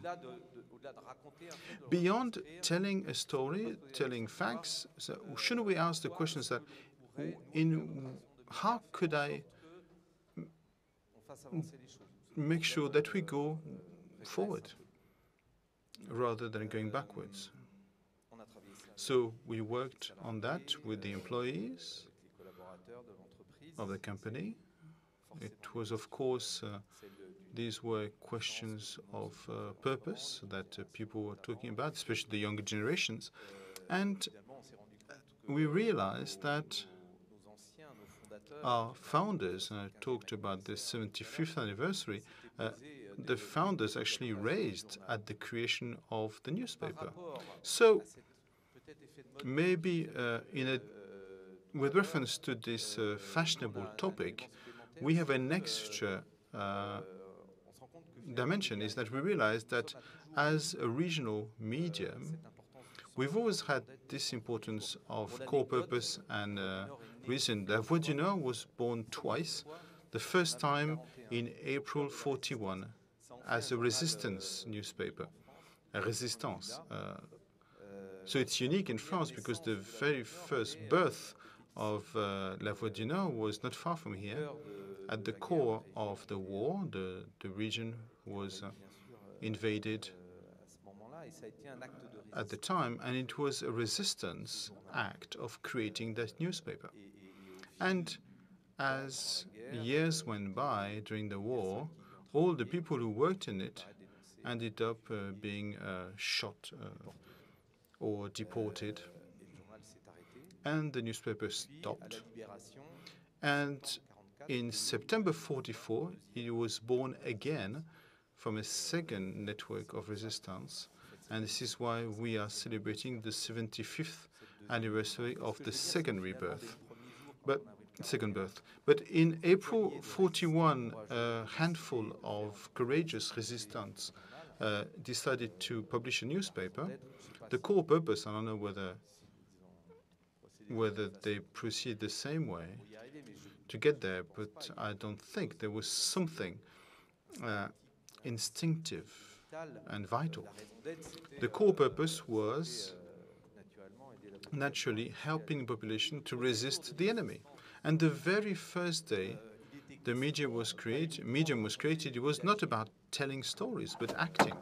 Beyond telling a story, telling facts, so shouldn't we ask the questions that, how could I make sure that we go forward rather than going backwards? So we worked on that with the employees of the company. It was, of course, these were questions of purpose that people were talking about, especially the younger generations. And we realized that our founders, and I talked about the 75th anniversary, the founders actually raised at the creation of the newspaper. So maybe with reference to this fashionable topic, we have an extra dimension, is that we realize that as a regional medium, we've always had this importance of core purpose and reason. La Voix du Nord was born twice. The first time in April 41 as a resistance newspaper, a résistance. So it's unique in France because the very first birth of La Voix du Nord was not far from here. At the core of the war, the region was invaded at the time, and it was a resistance act of creating that newspaper. And as years went by during the war, all the people who worked in it ended up being shot or deported, and the newspaper stopped. And in September 44, it was born again from a second network of resistance, and this is why we are celebrating the 75th anniversary of the second rebirth. Second birth. But in April 41, a handful of courageous resistants decided to publish a newspaper. The core purpose, I don't know whether they proceed the same way to get there, but I don't think there was something instinctive and vital. The core purpose was naturally helping the population to resist the enemy. And the very first day the medium was created, it was not about telling stories, but acting.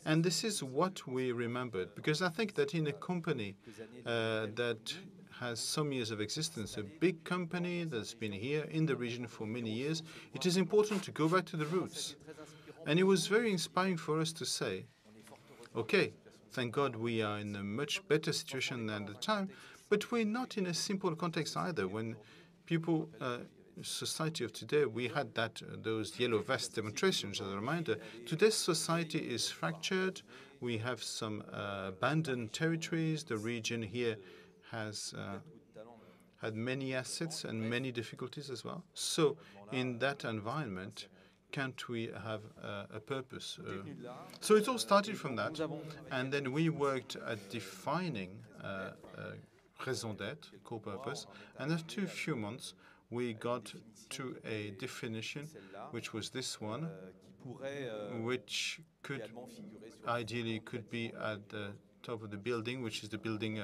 And this is what we remembered, because I think that in a company that has some years of existence, a big company that's been here in the region for many years, it is important to go back to the roots. And it was very inspiring for us to say, okay, thank God we are in a much better situation than at the time, but we're not in a simple context either. When people, society of today, we had those yellow vest demonstrations as a reminder. Today's society is fractured. We have some abandoned territories. The region here has had many assets and many difficulties as well. So in that environment, can't we have a purpose? So it all started from that. And then we worked at defining raison d'être, core purpose. And after a few months, we got to a definition, which was this one, which ideally could be at the top of the building, which is the building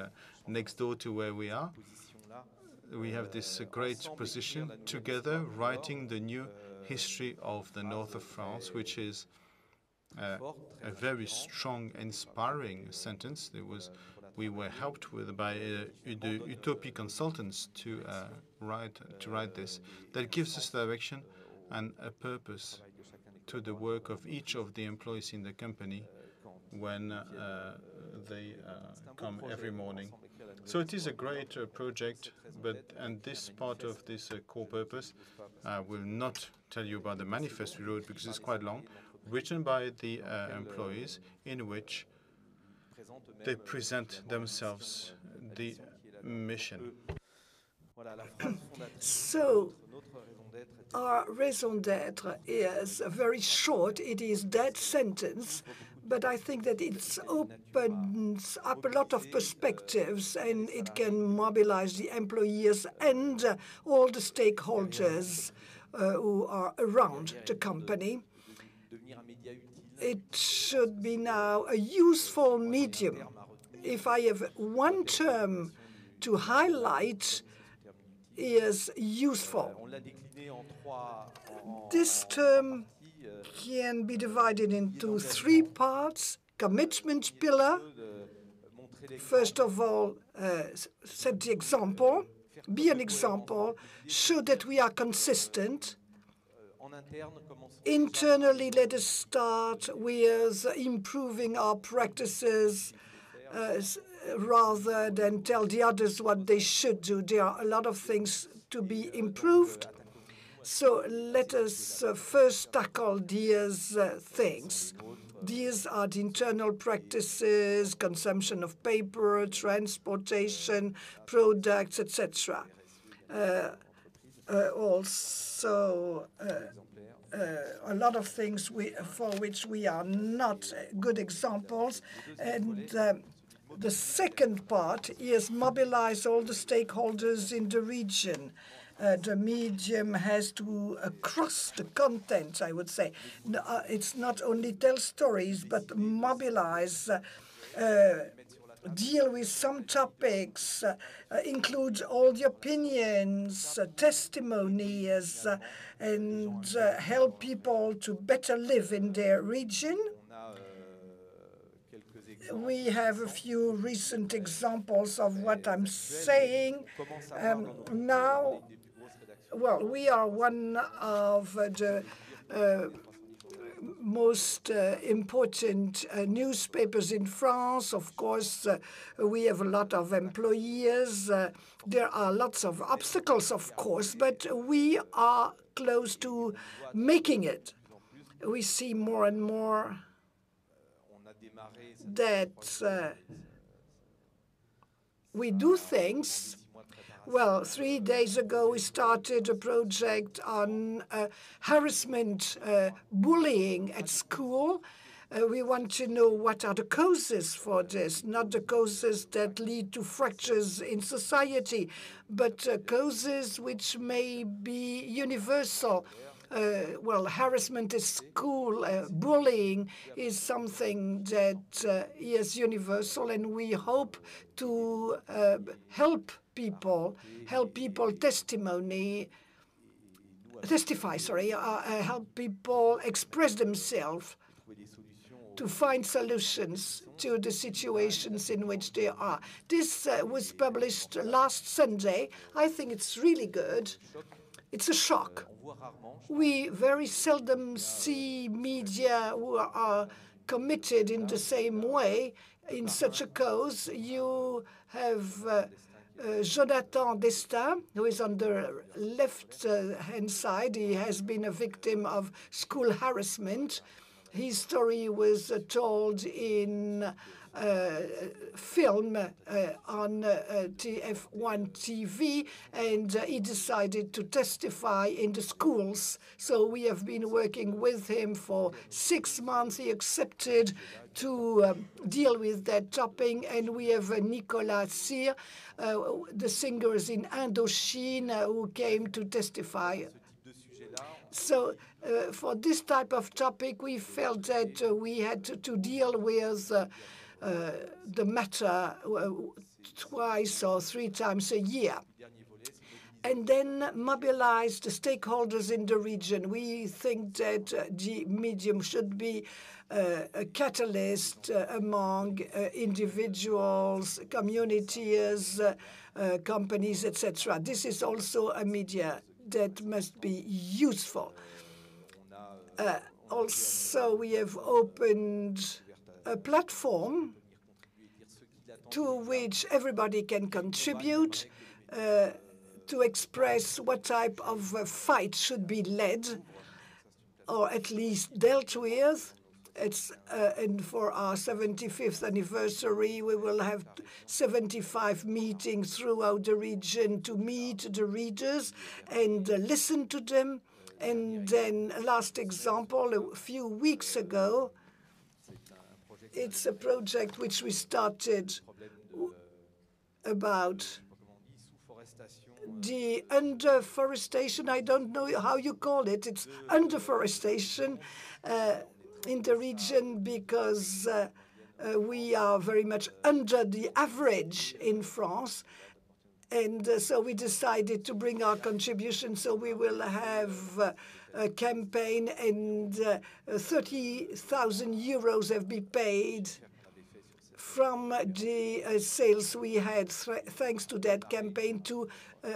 next door to where we are. We have this great position together, writing the new history of the north of France, which is a very strong, inspiring sentence. We were helped by the Utopies consultants to write this. That gives us direction and a purpose to the work of each of the employees in the company when they come every morning. So it is a great project, and this part of this core purpose, I will not tell you about the manifest we wrote because it's quite long, written by the employees, in which they present themselves the mission. So our raison d'être is very short. It is that sentence, but I think that it opens up a lot of perspectives, and it can mobilize the employees and all the stakeholders who are around the company. It should be now a useful medium. If I have one term to highlight, is useful. This term can be divided into three parts. Commitment pillar. First of all, set the example, be an example, show that we are consistent. Internally, let us start with improving our practices rather than tell the others what they should do. There are a lot of things to be improved. So let us first tackle these things. These are the internal practices, consumption of paper, transportation, products, etc. Also, a lot of things for which we are not good examples. And the second part is mobilize all the stakeholders in the region. The medium has to cross the content, I would say. It's not only tell stories, but mobilize, deal with some topics, include all the opinions, testimonies, and help people to better live in their region. We have a few recent examples of what I'm saying. Now, well, we are one of the most important newspapers in France. Of course, we have a lot of employees. There are lots of obstacles, of course, but we are close to making it. We see more and more that we do things. Well, 3 days ago, we started a project on harassment, bullying at school. We want to know what are the causes for this, not the causes that lead to fractures in society, but causes which may be universal. Well, harassment at school, bullying is something that is universal, and we hope to help people testify, help people express themselves, to find solutions to the situations in which they are. This was published last Sunday. I think it's really good. It's a shock. We very seldom see media who are committed in the same way in such a cause. You have Jonathan Destin, who is on the left-hand side. He has been a victim of school harassment. His story was told in film on TF1 TV, and he decided to testify in the schools. So we have been working with him for 6 months. He accepted to deal with that topic, and we have Nicolas Cyr, the singers in Indochine, who came to testify. So for this type of topic, we felt that we had to deal with the matter twice or 3 times a year, and then mobilize the stakeholders in the region. We think that the medium should be a catalyst among individuals, communities, companies, etc. This is also a media that must be useful. Also, we have opened a platform to which everybody can contribute to express what type of fight should be led, or at least dealt with. It's and for our 75th anniversary, we will have 75 meetings throughout the region to meet the readers and listen to them. And then, last example, a few weeks ago, it's a project which we started about the underforestation. I don't know how you call it. It's underforestation in the region, because we are very much under the average in France. And so we decided to bring our contribution. So we will have a campaign, and 30,000 euros have been paid from the sales we had thanks to that campaign to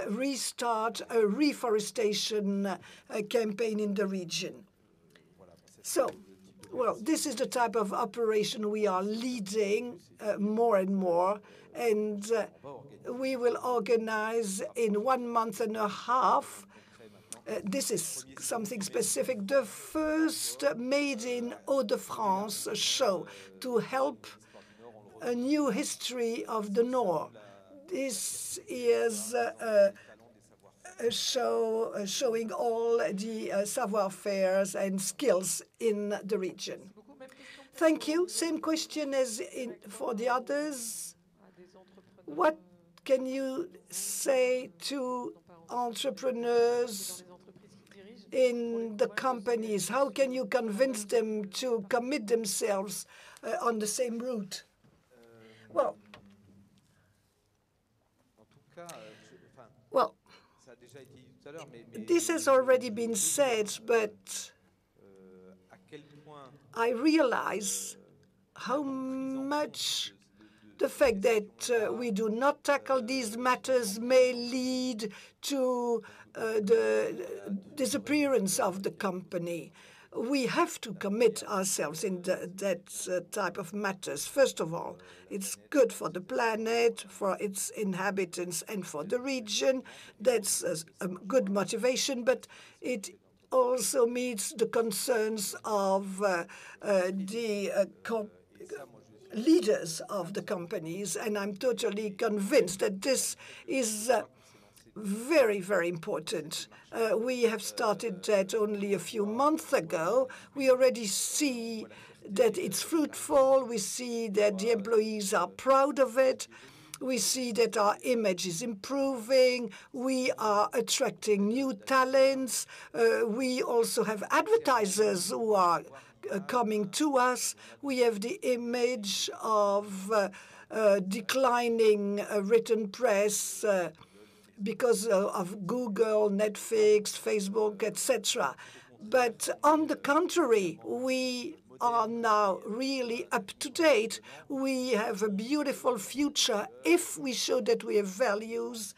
restart a reforestation campaign in the region. So, well, this is the type of operation we are leading more and more, and we will organize in 1.5 months this is something specific. The first Made in Hauts-de-France show to help a new history of the North. This is a show showing all the savoir-faire and skills in the region. Thank you. Same question as for the others. What can you say to entrepreneurs in the companies? How can you convince them to commit themselves on the same route? Well, this has already been said, but I realize how much the fact that we do not tackle these matters may lead to the disappearance of the company. We have to commit ourselves in that type of matters. First of all, it's good for the planet, for its inhabitants, and for the region. That's a good motivation, but it also meets the concerns of the leaders of the companies, and I'm totally convinced that this is very, very important. We have started that only a few months ago. We already see that it's fruitful. We see that the employees are proud of it. We see that our image is improving. We are attracting new talents. We also have advertisers who are coming to us. We have the image of declining written press because of Google, Netflix, Facebook, etc. But on the contrary, we are now really up to date. We have a beautiful future if we show that we have values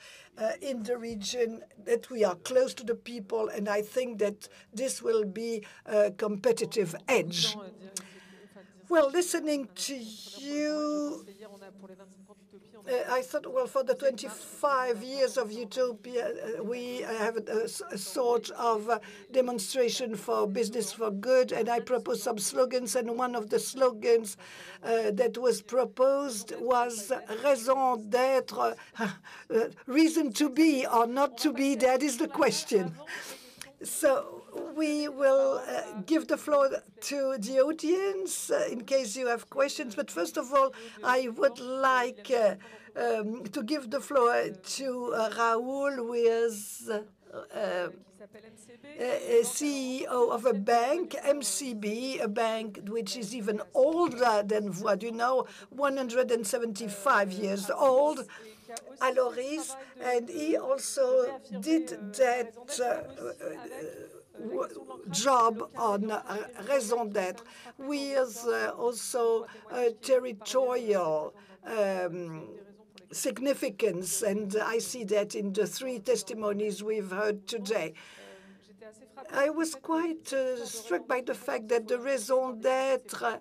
in the region, that we are close to the people, and I think that this will be a competitive edge. Well, listening to you, I thought, well, for the 25 years of Utopia, we have a sort of demonstration for business for good, and I proposed some slogans, and one of the slogans that was proposed was raison d'être, reason to be or not to be, that is the question. So we will give the floor to the audience in case you have questions. But first of all, I would like to give the floor to Raoul, who is CEO of a bank, MCB, a bank which is even older than Voix du Nord, 175 years old. Aloris, and he also did that job on raison d'être with also territorial significance, and I see that in the three testimonies we've heard today. I was quite struck by the fact that the raison d'être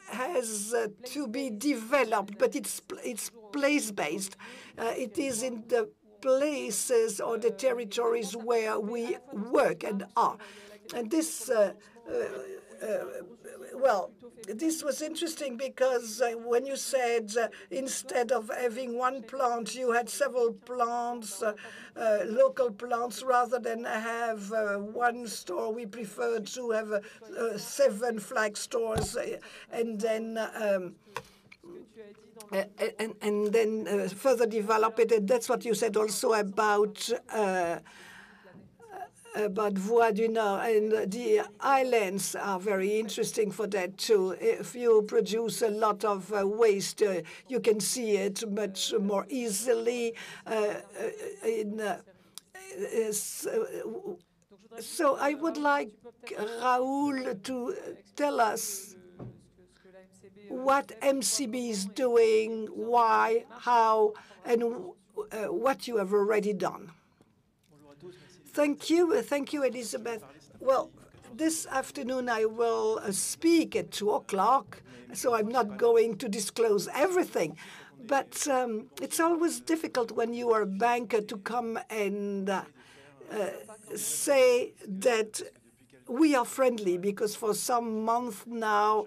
has to be developed, but it's place-based. It is in the places or the territories where we work and are. And this, well, this was interesting because when you said instead of having one plant, you had several plants, local plants, rather than have one store, we prefer to have 7 flag stores, and then further develop it. And that's what you said also about Voix du Nord, and the islands are very interesting for that too. If you produce a lot of waste, you can see it much more easily. So I would like Raoul to tell us what MCB is doing, why, how, and what you have already done. Thank you, Elisabeth. Well, this afternoon I will speak at 2:00, so I'm not going to disclose everything. But it's always difficult when you are a banker to come and say that we are friendly, because for some months now,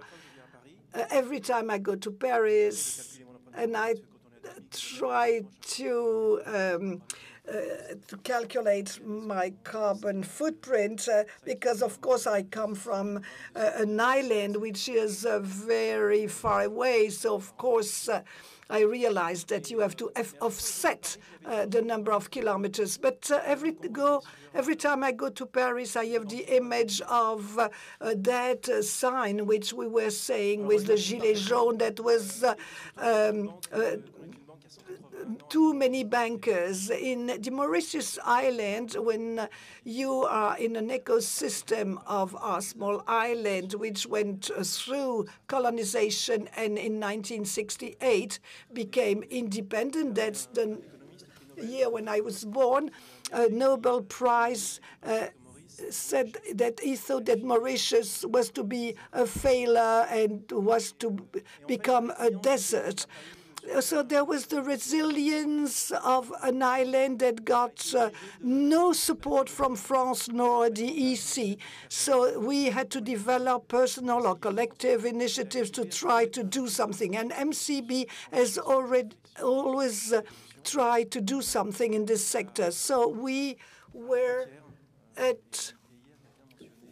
every time I go to Paris and I try to calculate my carbon footprint, because of course I come from an island which is very far away. So of course I realize that you have to offset the number of kilometers. But every time I go to Paris, I have the image of that sign which we were saying with the Gilets jaunes, that was too many bankers. In the Mauritius Island, when you are in an ecosystem of a small island which went through colonization and in 1968 became independent, that's the year when I was born, a Nobel Prize said that he thought that Mauritius was to be a failure and was to become a desert. So there was the resilience of an island that got no support from France nor the EC. So we had to develop personal or collective initiatives to try to do something. And MCB has always tried to do something in this sector. So we were at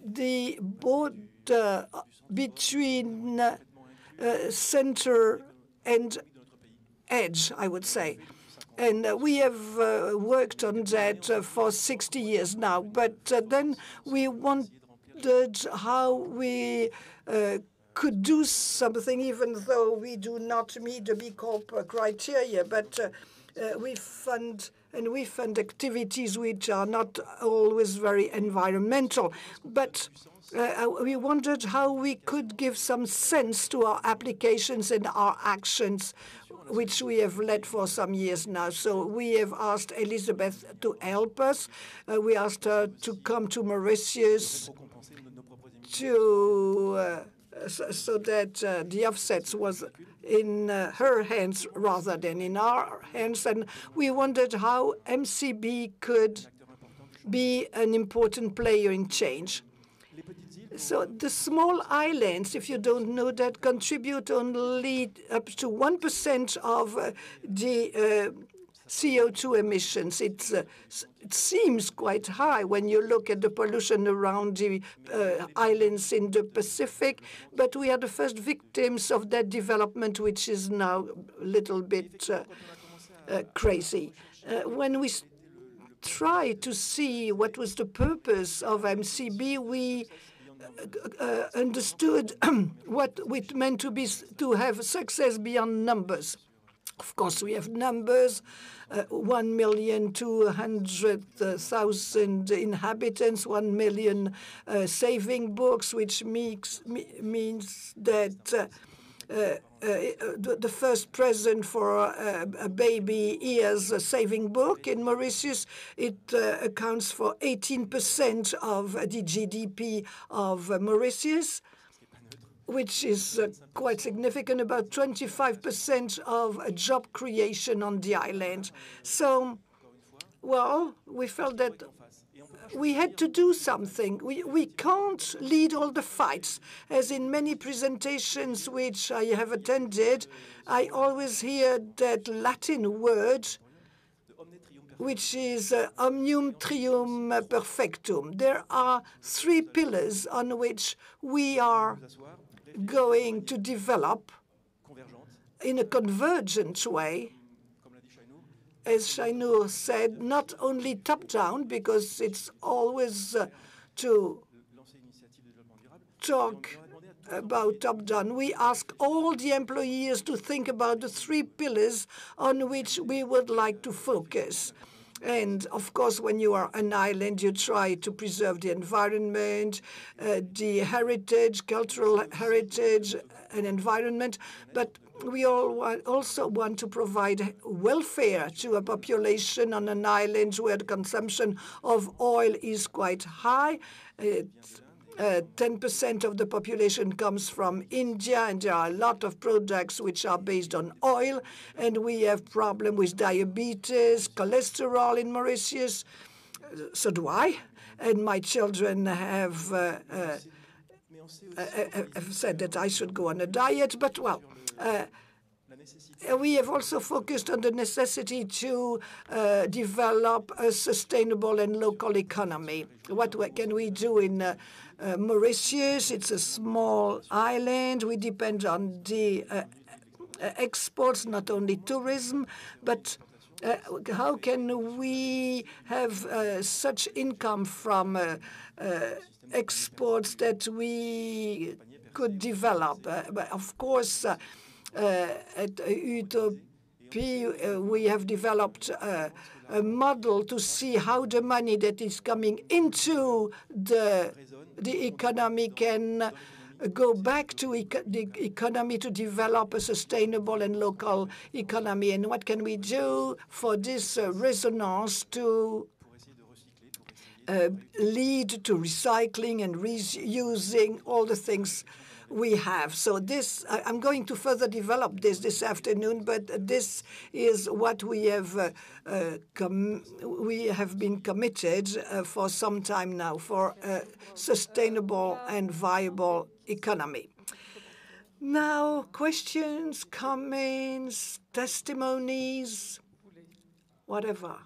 the border between center and edge, I would say. And we have worked on that for 60 years now. But then we wondered how we could do something, even though we do not meet the B Corp criteria. But we fund activities which are not always very environmental. But we wondered how we could give some sense to our applications and our actions, which we have led for some years now. So we have asked Elisabeth to help us. We asked her to come to Mauritius so that the offsets was in her hands rather than in our hands. And we wondered how MCB could be an important player in change. So the small islands, if you don't know that, contribute only up to 1% of the CO2 emissions. It seems quite high when you look at the pollution around the islands in the Pacific, but we are the first victims of that development, which is now a little bit crazy. When we try to see what was the purpose of MCB, we understood what it meant to have success beyond numbers. Of course, we have numbers, 1,200,000 inhabitants, 1 million saving books, which means that the first present for a baby is a saving book. In Mauritius, it accounts for 18% of the GDP of Mauritius, which is quite significant, about 25% of job creation on the island. So, well, we felt that we had to do something. We can't lead all the fights. As in many presentations which I have attended, I always hear that Latin word, which is omnium trium perfectum. There are 3 pillars on which we are going to develop in a convergent way. As Shainoor said, not only top-down, because it's always to talk about top-down. We ask all the employees to think about the 3 pillars on which we would like to focus. And of course, when you are an island, you try to preserve the environment, the heritage, cultural heritage and environment. But we also want to provide welfare to a population on an island where the consumption of oil is quite high. 10% of the population comes from India, and there are a lot of products which are based on oil. And we have problem with diabetes, cholesterol in Mauritius. so do I, and my children have said that I should go on a diet, but well, we have also focused on the necessity to develop a sustainable and local economy. What can we do in Mauritius? It's a small island. We depend on the exports, not only tourism, but how can we have such income from exports that we could develop? But of course, at Utopies, we have developed a model to see how the money that is coming into the economy can go back to the economy to develop a sustainable and local economy. And what can we do for this resonance to lead to recycling and reusing all the things we have? So this, I'm going to further develop this afternoon, but this is what we have been committed for some time now, for a sustainable and viable economy. Now, questions, comments, testimonies, whatever.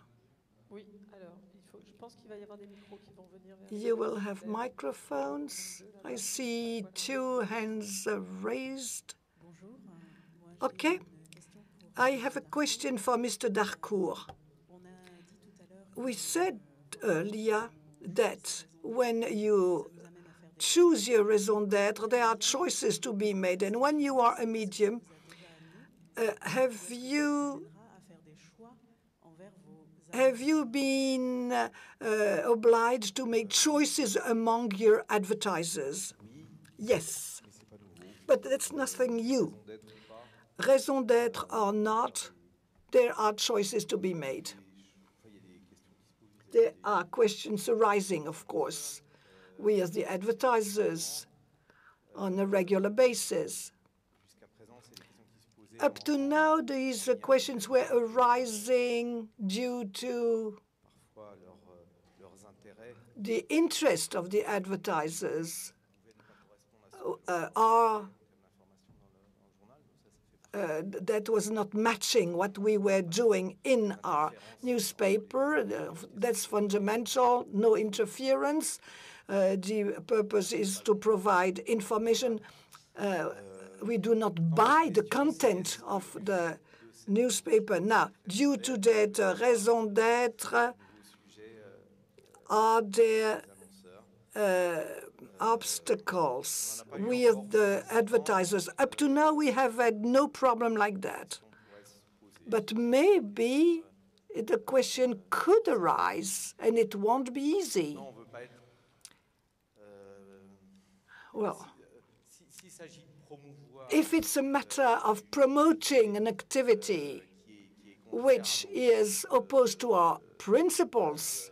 You will have microphones. I see 2 hands raised. Okay. I have a question for Mr. Darcourt. We said earlier that when you choose your raison d'être, there are choices to be made. And when you are a medium, have you been obliged to make choices among your advertisers? Yes, but that's nothing new. Raison d'être or not, there are choices to be made. There are questions arising, of course. We as the advertisers on a regular basis. Up to now, these questions were arising due to the interest of the advertisers that was not matching what we were doing in our newspaper. That's fundamental, no interference. The purpose is to provide information. We do not buy the content of the newspaper. Now, due to that raison d'être, are there obstacles with the advertisers? Up to now, we have had no problem like that. But maybe the question could arise, and it won't be easy. Well, if it's a matter of promoting an activity which is opposed to our principles,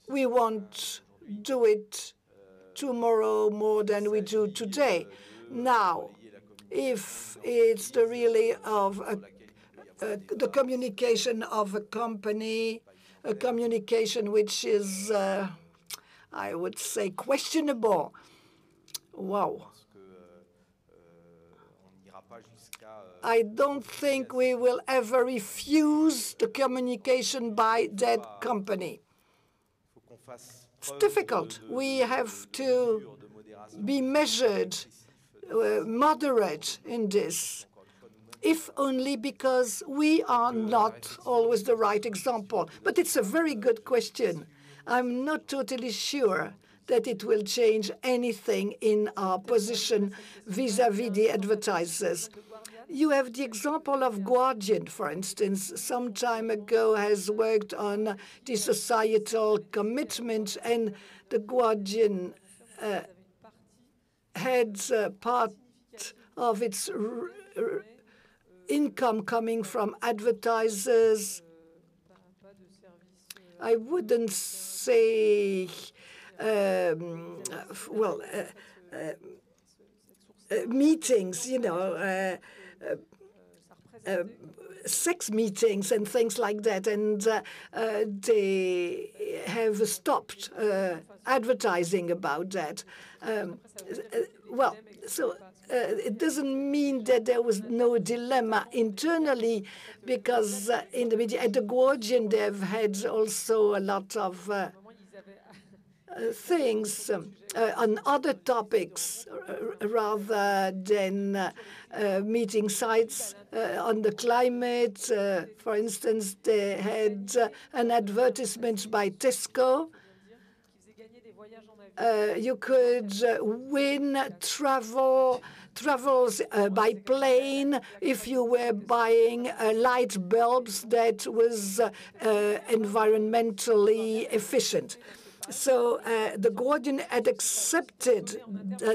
we won't do it tomorrow more than we do today. Now, if it's the communication of a company, a communication which is, I would say, questionable, wow. I don't think we will ever refuse the communication by that company. It's difficult. We have to be measured, moderate in this, if only because we are not always the right example. But it's a very good question. I'm not totally sure that it will change anything in our position vis-à-vis the advertisers. You have the example of Guardian, for instance, some time ago has worked on the societal commitment, and the Guardian had part of its income coming from advertisers. I wouldn't say, meetings, sex meetings and things like that, and they have stopped advertising about that. Well, so it doesn't mean that there was no dilemma internally, because in the media, at the Guardian, they've had also a lot of things on other topics rather than meeting sites on the climate. For instance, they had an advertisement by Tesco. You could win travels by plane if you were buying light bulbs that was environmentally efficient. So the Guardian had accepted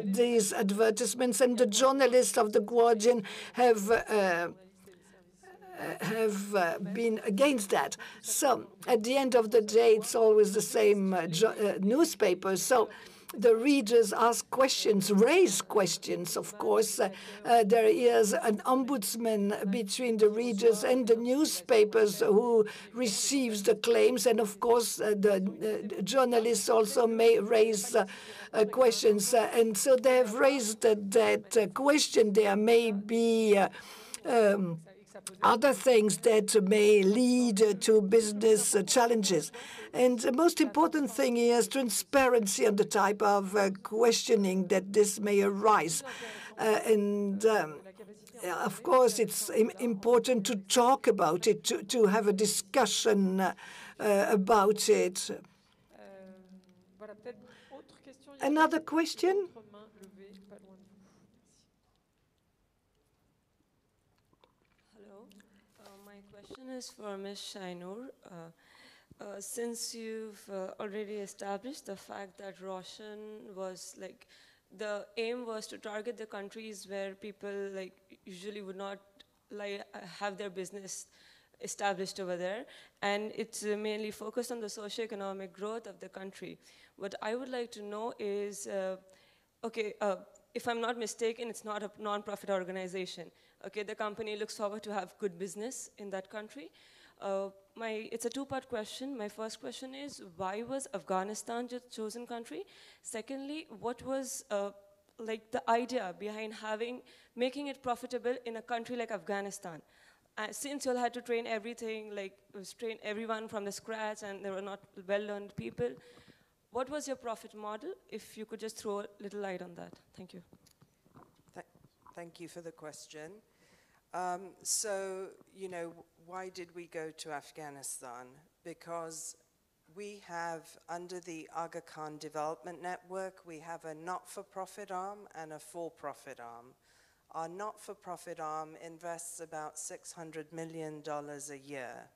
these advertisements, and the journalists of the Guardian have been against that. So at the end of the day, it's always the same newspaper. So the readers ask questions, raise questions, of course. There is an ombudsman between the readers and the newspapers who receives the claims. And of course, the journalists also may raise questions. And so they have raised that question. There may be other things that may lead to business challenges. And the most important thing is transparency on the type of questioning that this may arise. Of course, it's important to talk about it, to have a discussion about it. Another question? Is for Ms. Shainoor. Since you've already established the fact that Roshan was like, the aim was to target the countries where people like usually would not like have their business established over there, and it's mainly focused on the socioeconomic growth of the country. What I would like to know is, if I'm not mistaken, it's not a non-profit organization. Okay, the company looks forward to have good business in that country. It's a two-part question. My first question is, why was Afghanistan the chosen country? Secondly, what was like the idea behind making it profitable in a country like Afghanistan? Since you all had to train everything, train everyone from the scratch, and there were not well-learned people, what was your profit model? If you could just throw a little light on that. Thank you. Thank you for the question. So, you know, why did we go to Afghanistan? Because we have, under the Aga Khan Development Network, we have a not-for-profit arm and a for-profit arm. Our not-for-profit arm invests about $600 million a year,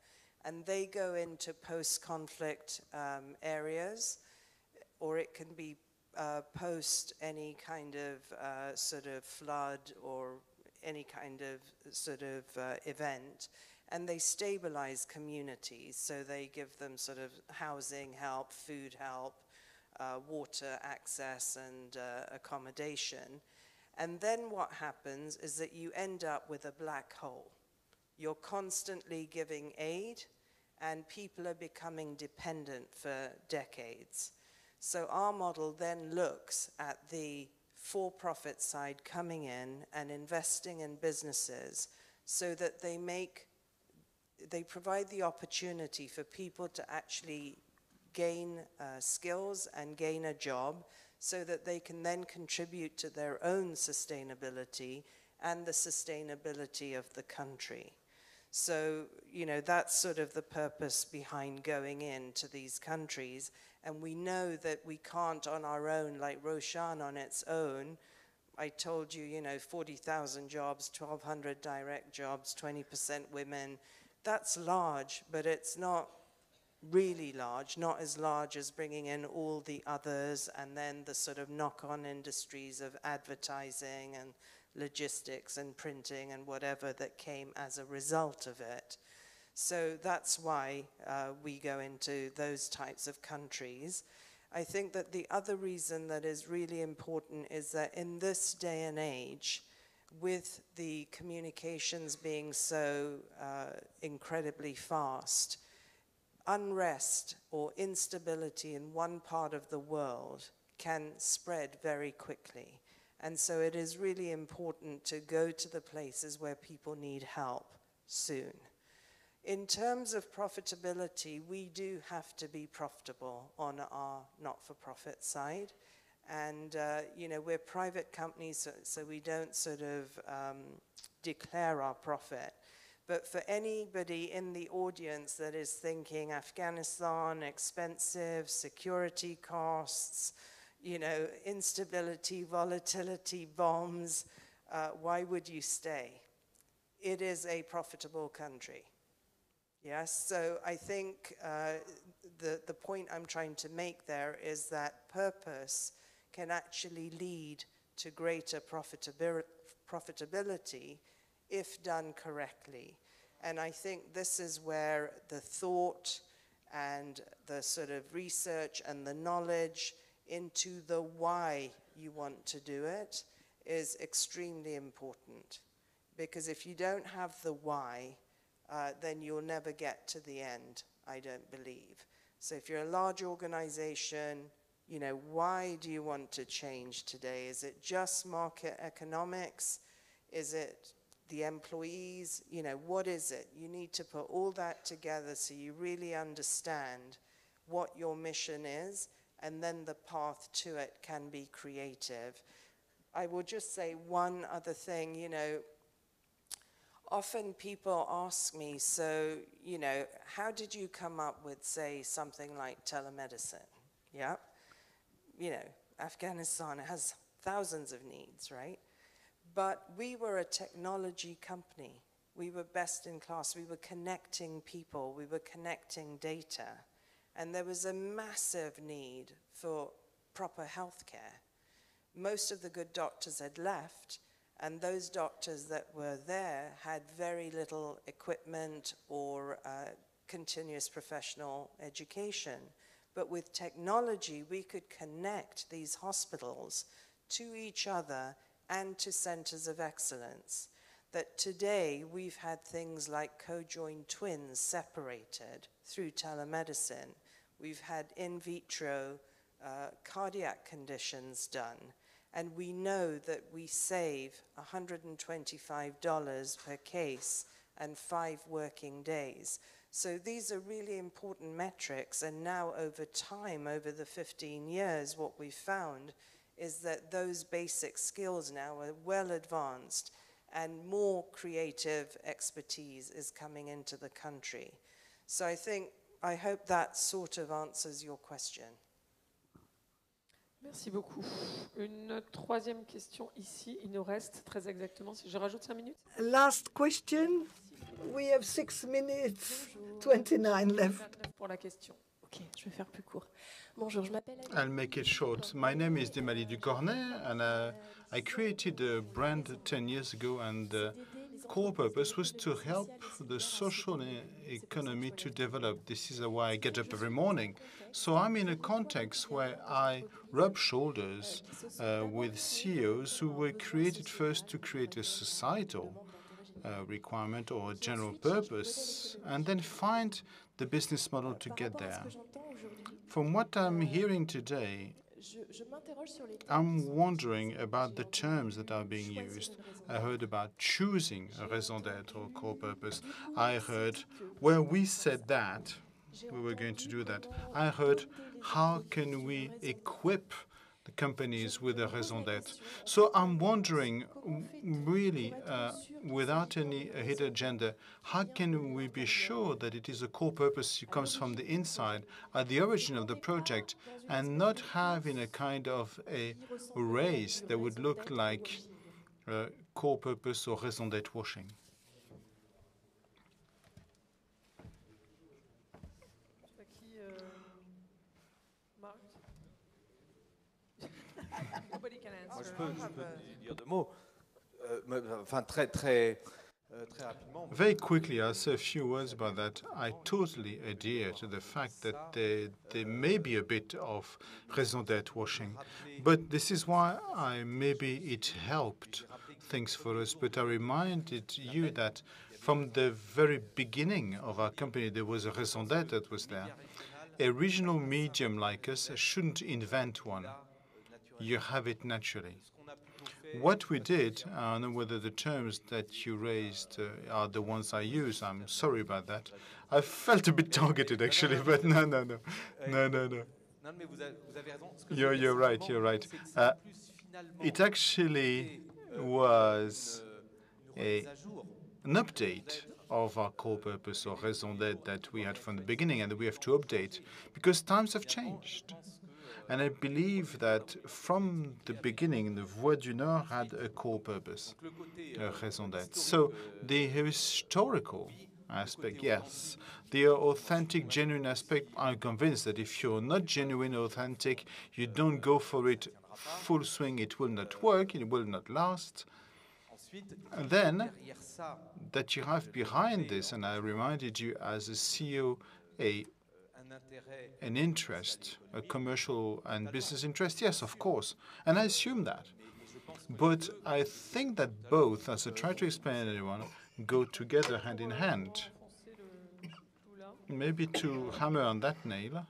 and they go into post-conflict areas, or it can be post any kind of sort of flood or any kind of sort of event, and they stabilize communities. So they give them sort of housing help, food help, water access, and accommodation. And then what happens is that you end up with a black hole. You're constantly giving aid, and people are becoming dependent for decades. So our model then looks at the for-profit side coming in and investing in businesses so that they provide the opportunity for people to actually gain skills and gain a job so that they can then contribute to their own sustainability and the sustainability of the country. So, you know, that's sort of the purpose behind going into these countries. And we know that we can't on our own, like Roshan on its own. I told you, you know, 40,000 jobs, 1,200 direct jobs, 20% women. That's large, but it's not really large, not as large as bringing in all the others and then the sort of knock-on industries of advertising and logistics and printing and whatever that came as a result of it. So that's why we go into those types of countries. I think that the other reason that is really important is that in this day and age, with the communications being so incredibly fast, unrest or instability in one part of the world can spread very quickly. And so it is really important to go to the places where people need help soon. In terms of profitability, we do have to be profitable on our not-for-profit side. And, you know, we're private companies, so we don't sort of declare our profit. But for anybody in the audience that is thinking Afghanistan, expensive, security costs, you know, instability, volatility, bombs, why would you stay? It is a profitable country. Yes, so I think the point I'm trying to make there is that purpose can actually lead to greater profitability if done correctly. And I think this is where the thought and the sort of research and the knowledge into the why you want to do it is extremely important. Because if you don't have the why, then you'll never get to the end, I don't believe. So if you're a large organization, you know, why do you want to change today? Is it just market economics? Is it the employees? You know, what is it? You need to put all that together so you really understand what your mission is, and then the path to it can be creative. I will just say one other thing, you know, often people ask me, so, you know, how did you come up with, say, something like telemedicine? Yeah. You know, Afghanistan has thousands of needs, right? But we were a technology company. We were best in class. We were connecting people. We were connecting data. And there was a massive need for proper health care. Most of the good doctors had left, and those doctors that were there had very little equipment or continuous professional education. But with technology, we could connect these hospitals to each other and to centers of excellence. That today we've had things like co-joined twins separated through telemedicine. We've had in vitro cardiac conditions done. And we know that we save $125 per case and 5 working days. So these are really important metrics, and now over time, over the 15 years, what we've found is that those basic skills now are well advanced, and more creative expertise is coming into the country. So I hope that sort of answers your question. Merci beaucoup. Une troisième question ici. Il nous reste très exactement, si je rajoute 5 minutes. Last question. We have 6 minutes, 29 left. Pour la question. Ok, je vais faire plus court. Bonjour, je m'appelle. I'll make it short. My name is Demali Ducornet, and I created a brand 10 years ago, and the core purpose was to help the social economy to develop. This is why I get up every morning. So I'm in a context where I rub shoulders with CEOs who were created first to create a societal requirement or a general purpose, and then find the business model to get there. From what I'm hearing today, I'm wondering about the terms that are being used. I heard about choosing a raison d'être or core purpose. I heard, well, we said that, we were going to do that. I heard, how can we equip the companies with a raison d'être? So I'm wondering, really, without any hidden agenda, how can we be sure that it is a core purpose that comes from the inside, at the origin of the project, and not having a kind of a race that would look like core purpose or raison d'être washing? Moi, je peux dire 2 mots. Enfin, très rapidement. Very quickly, I'll say a few words about that. I totally adhere to the fact that there may be a bit of raison d'être washing, but this is why maybe it helped things for us, but I reminded you that from the very beginning of our company, there was a raison d'être that was there. A regional medium like us shouldn't invent one. You have it naturally. What we did, I don't know whether the terms that you raised are the ones I use. I'm sorry about that. I felt a bit targeted, actually, but no. You're right, you're right. It actually was an update of our core purpose or raison d'être that we had from the beginning and that we have to update because times have changed. And I believe that from the beginning, the Voix du Nord had a core purpose, a raison d'être. So the historical aspect, yes. The authentic, genuine aspect, I'm convinced that if you're not genuine, authentic, you don't go for it full swing, it will not work, it will not last. And then, that you have behind this, and I reminded you as a CEO, an interest, a commercial and business interest, yes, of course, and I assume that. But I think that both, as I try to explain to anyone, go together hand in hand. Maybe to hammer on that nail,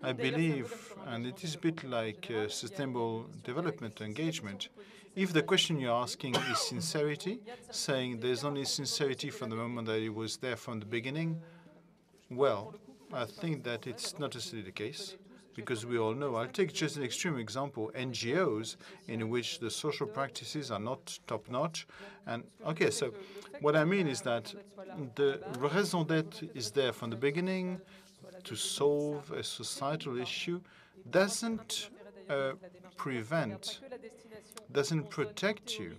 I believe, and it is a bit like sustainable development engagement, if the question you're asking is sincerity, saying there's only sincerity from the moment that it was there from the beginning, well, I think that it's not necessarily the case, because we all know. I'll take just an extreme example, NGOs in which the social practices are not top-notch. And okay, so what I mean is that the raison d'être is there from the beginning to solve a societal issue, doesn't prevent, doesn't protect you.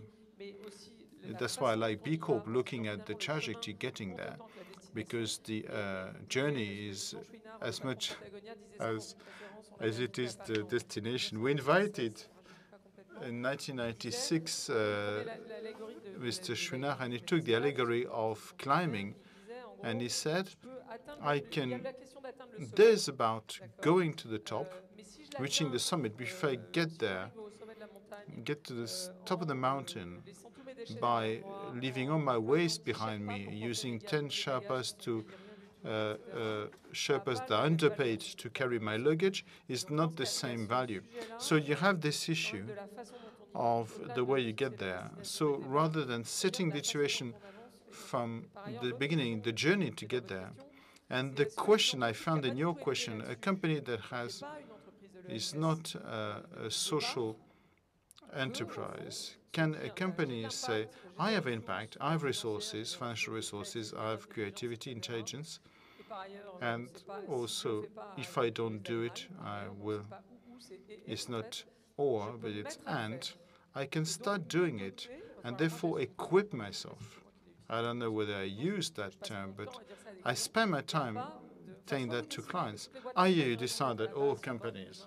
That's why I like B Corp, looking at the trajectory getting there, because the journey is as much as it is the destination. We invited in 1996 Mr. Shainoor, and he took the allegory of climbing, and he said, there's about going to the top, reaching the summit. Before I get there, get to the top of the mountain by leaving all my waste behind me, using 10 Sherpas to Sherpas that are underpaid to carry my luggage, is not the same value. So you have this issue of the way you get there. So rather than setting the situation from the beginning, the journey to get there, and the question I found in your question, a company that is not a social enterprise. Can a company say, I have impact, I have resources, financial resources, I have creativity, intelligence, and also if I don't do it, I will. It's not or, but it's and. I can start doing it and therefore equip myself. I don't know whether I use that term, but I spend my time saying that to clients. Either you decide that all companies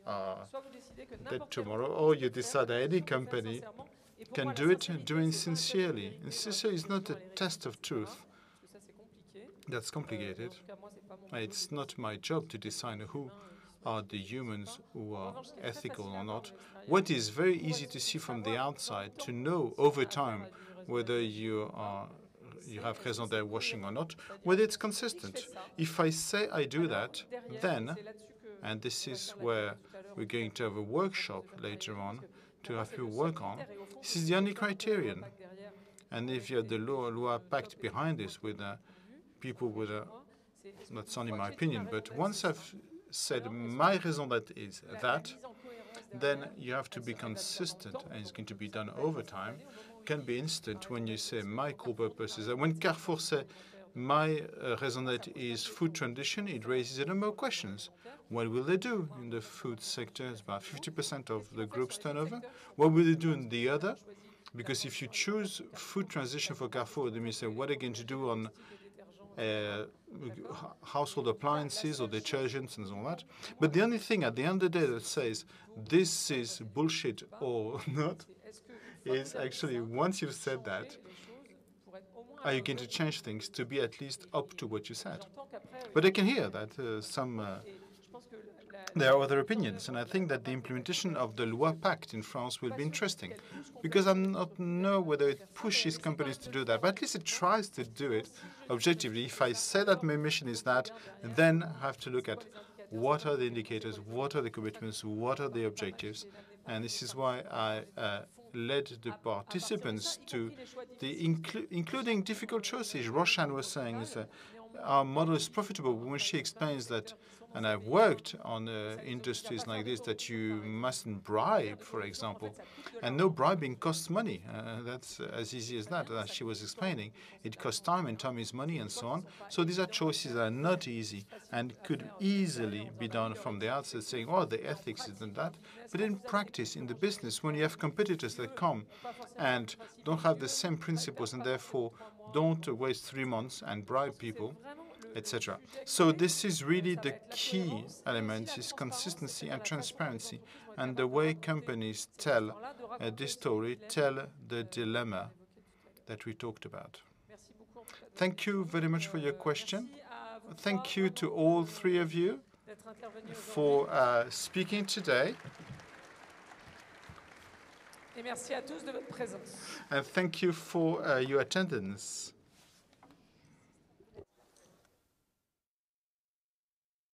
are dead tomorrow, or you decide that any company can do it doing sincerely. And sincerely is not a test of truth. That's complicated. It's not my job to decide who are the humans who are ethical or not. What is very easy to see from the outside, to know over time whether you have raison d'être washing or not, whether it's consistent. If I say I do that, then, and this is where we're going to have a workshop later on to have people work on, this is the only criterion. And if you have the loi pact behind this with people with that's only my opinion, but once I've said my raison d'être is that, then you have to be consistent, and it's going to be done over time. It can be instant when you say my core purpose is that. When Carrefour say my raison d'être is food transition, it raises a number of questions. What will they do in the food sector? It's about 50% of the group's turnover. What will they do in the other? Because if you choose food transition for Carrefour, then you say, what are you going to do on household appliances or detergents and all that? But the only thing at the end of the day that says this is bullshit or not is actually, once you've said that, are you going to change things to be at least up to what you said? But I can hear that some there are other opinions, and I think that the implementation of the Loi Pacte in France will be interesting, because I'm not know whether it pushes companies to do that, but at least it tries to do it objectively. If I say that my mission is that, then I have to look at what are the indicators, what are the commitments, what are the objectives, and this is why I led the participants to including difficult choices. Roshan was saying is that our model is profitable when she explains that, and I've worked on industries like this, that you mustn't bribe, for example, and no bribing costs money. That's as easy as that, as she was explaining. It costs time, and time is money, and so on. So these are choices that are not easy and could easily be done from the outset, saying, oh, the ethics isn't that. But in practice, in the business, when you have competitors that come and don't have the same principles and therefore don't waste 3 months and bribe people, etc. So this is really the key element, is consistency and transparency, and the way companies tell this story, tell the dilemma that we talked about. Thank you very much for your question. Thank you to all 3 of you for speaking today. And thank you for your attendance.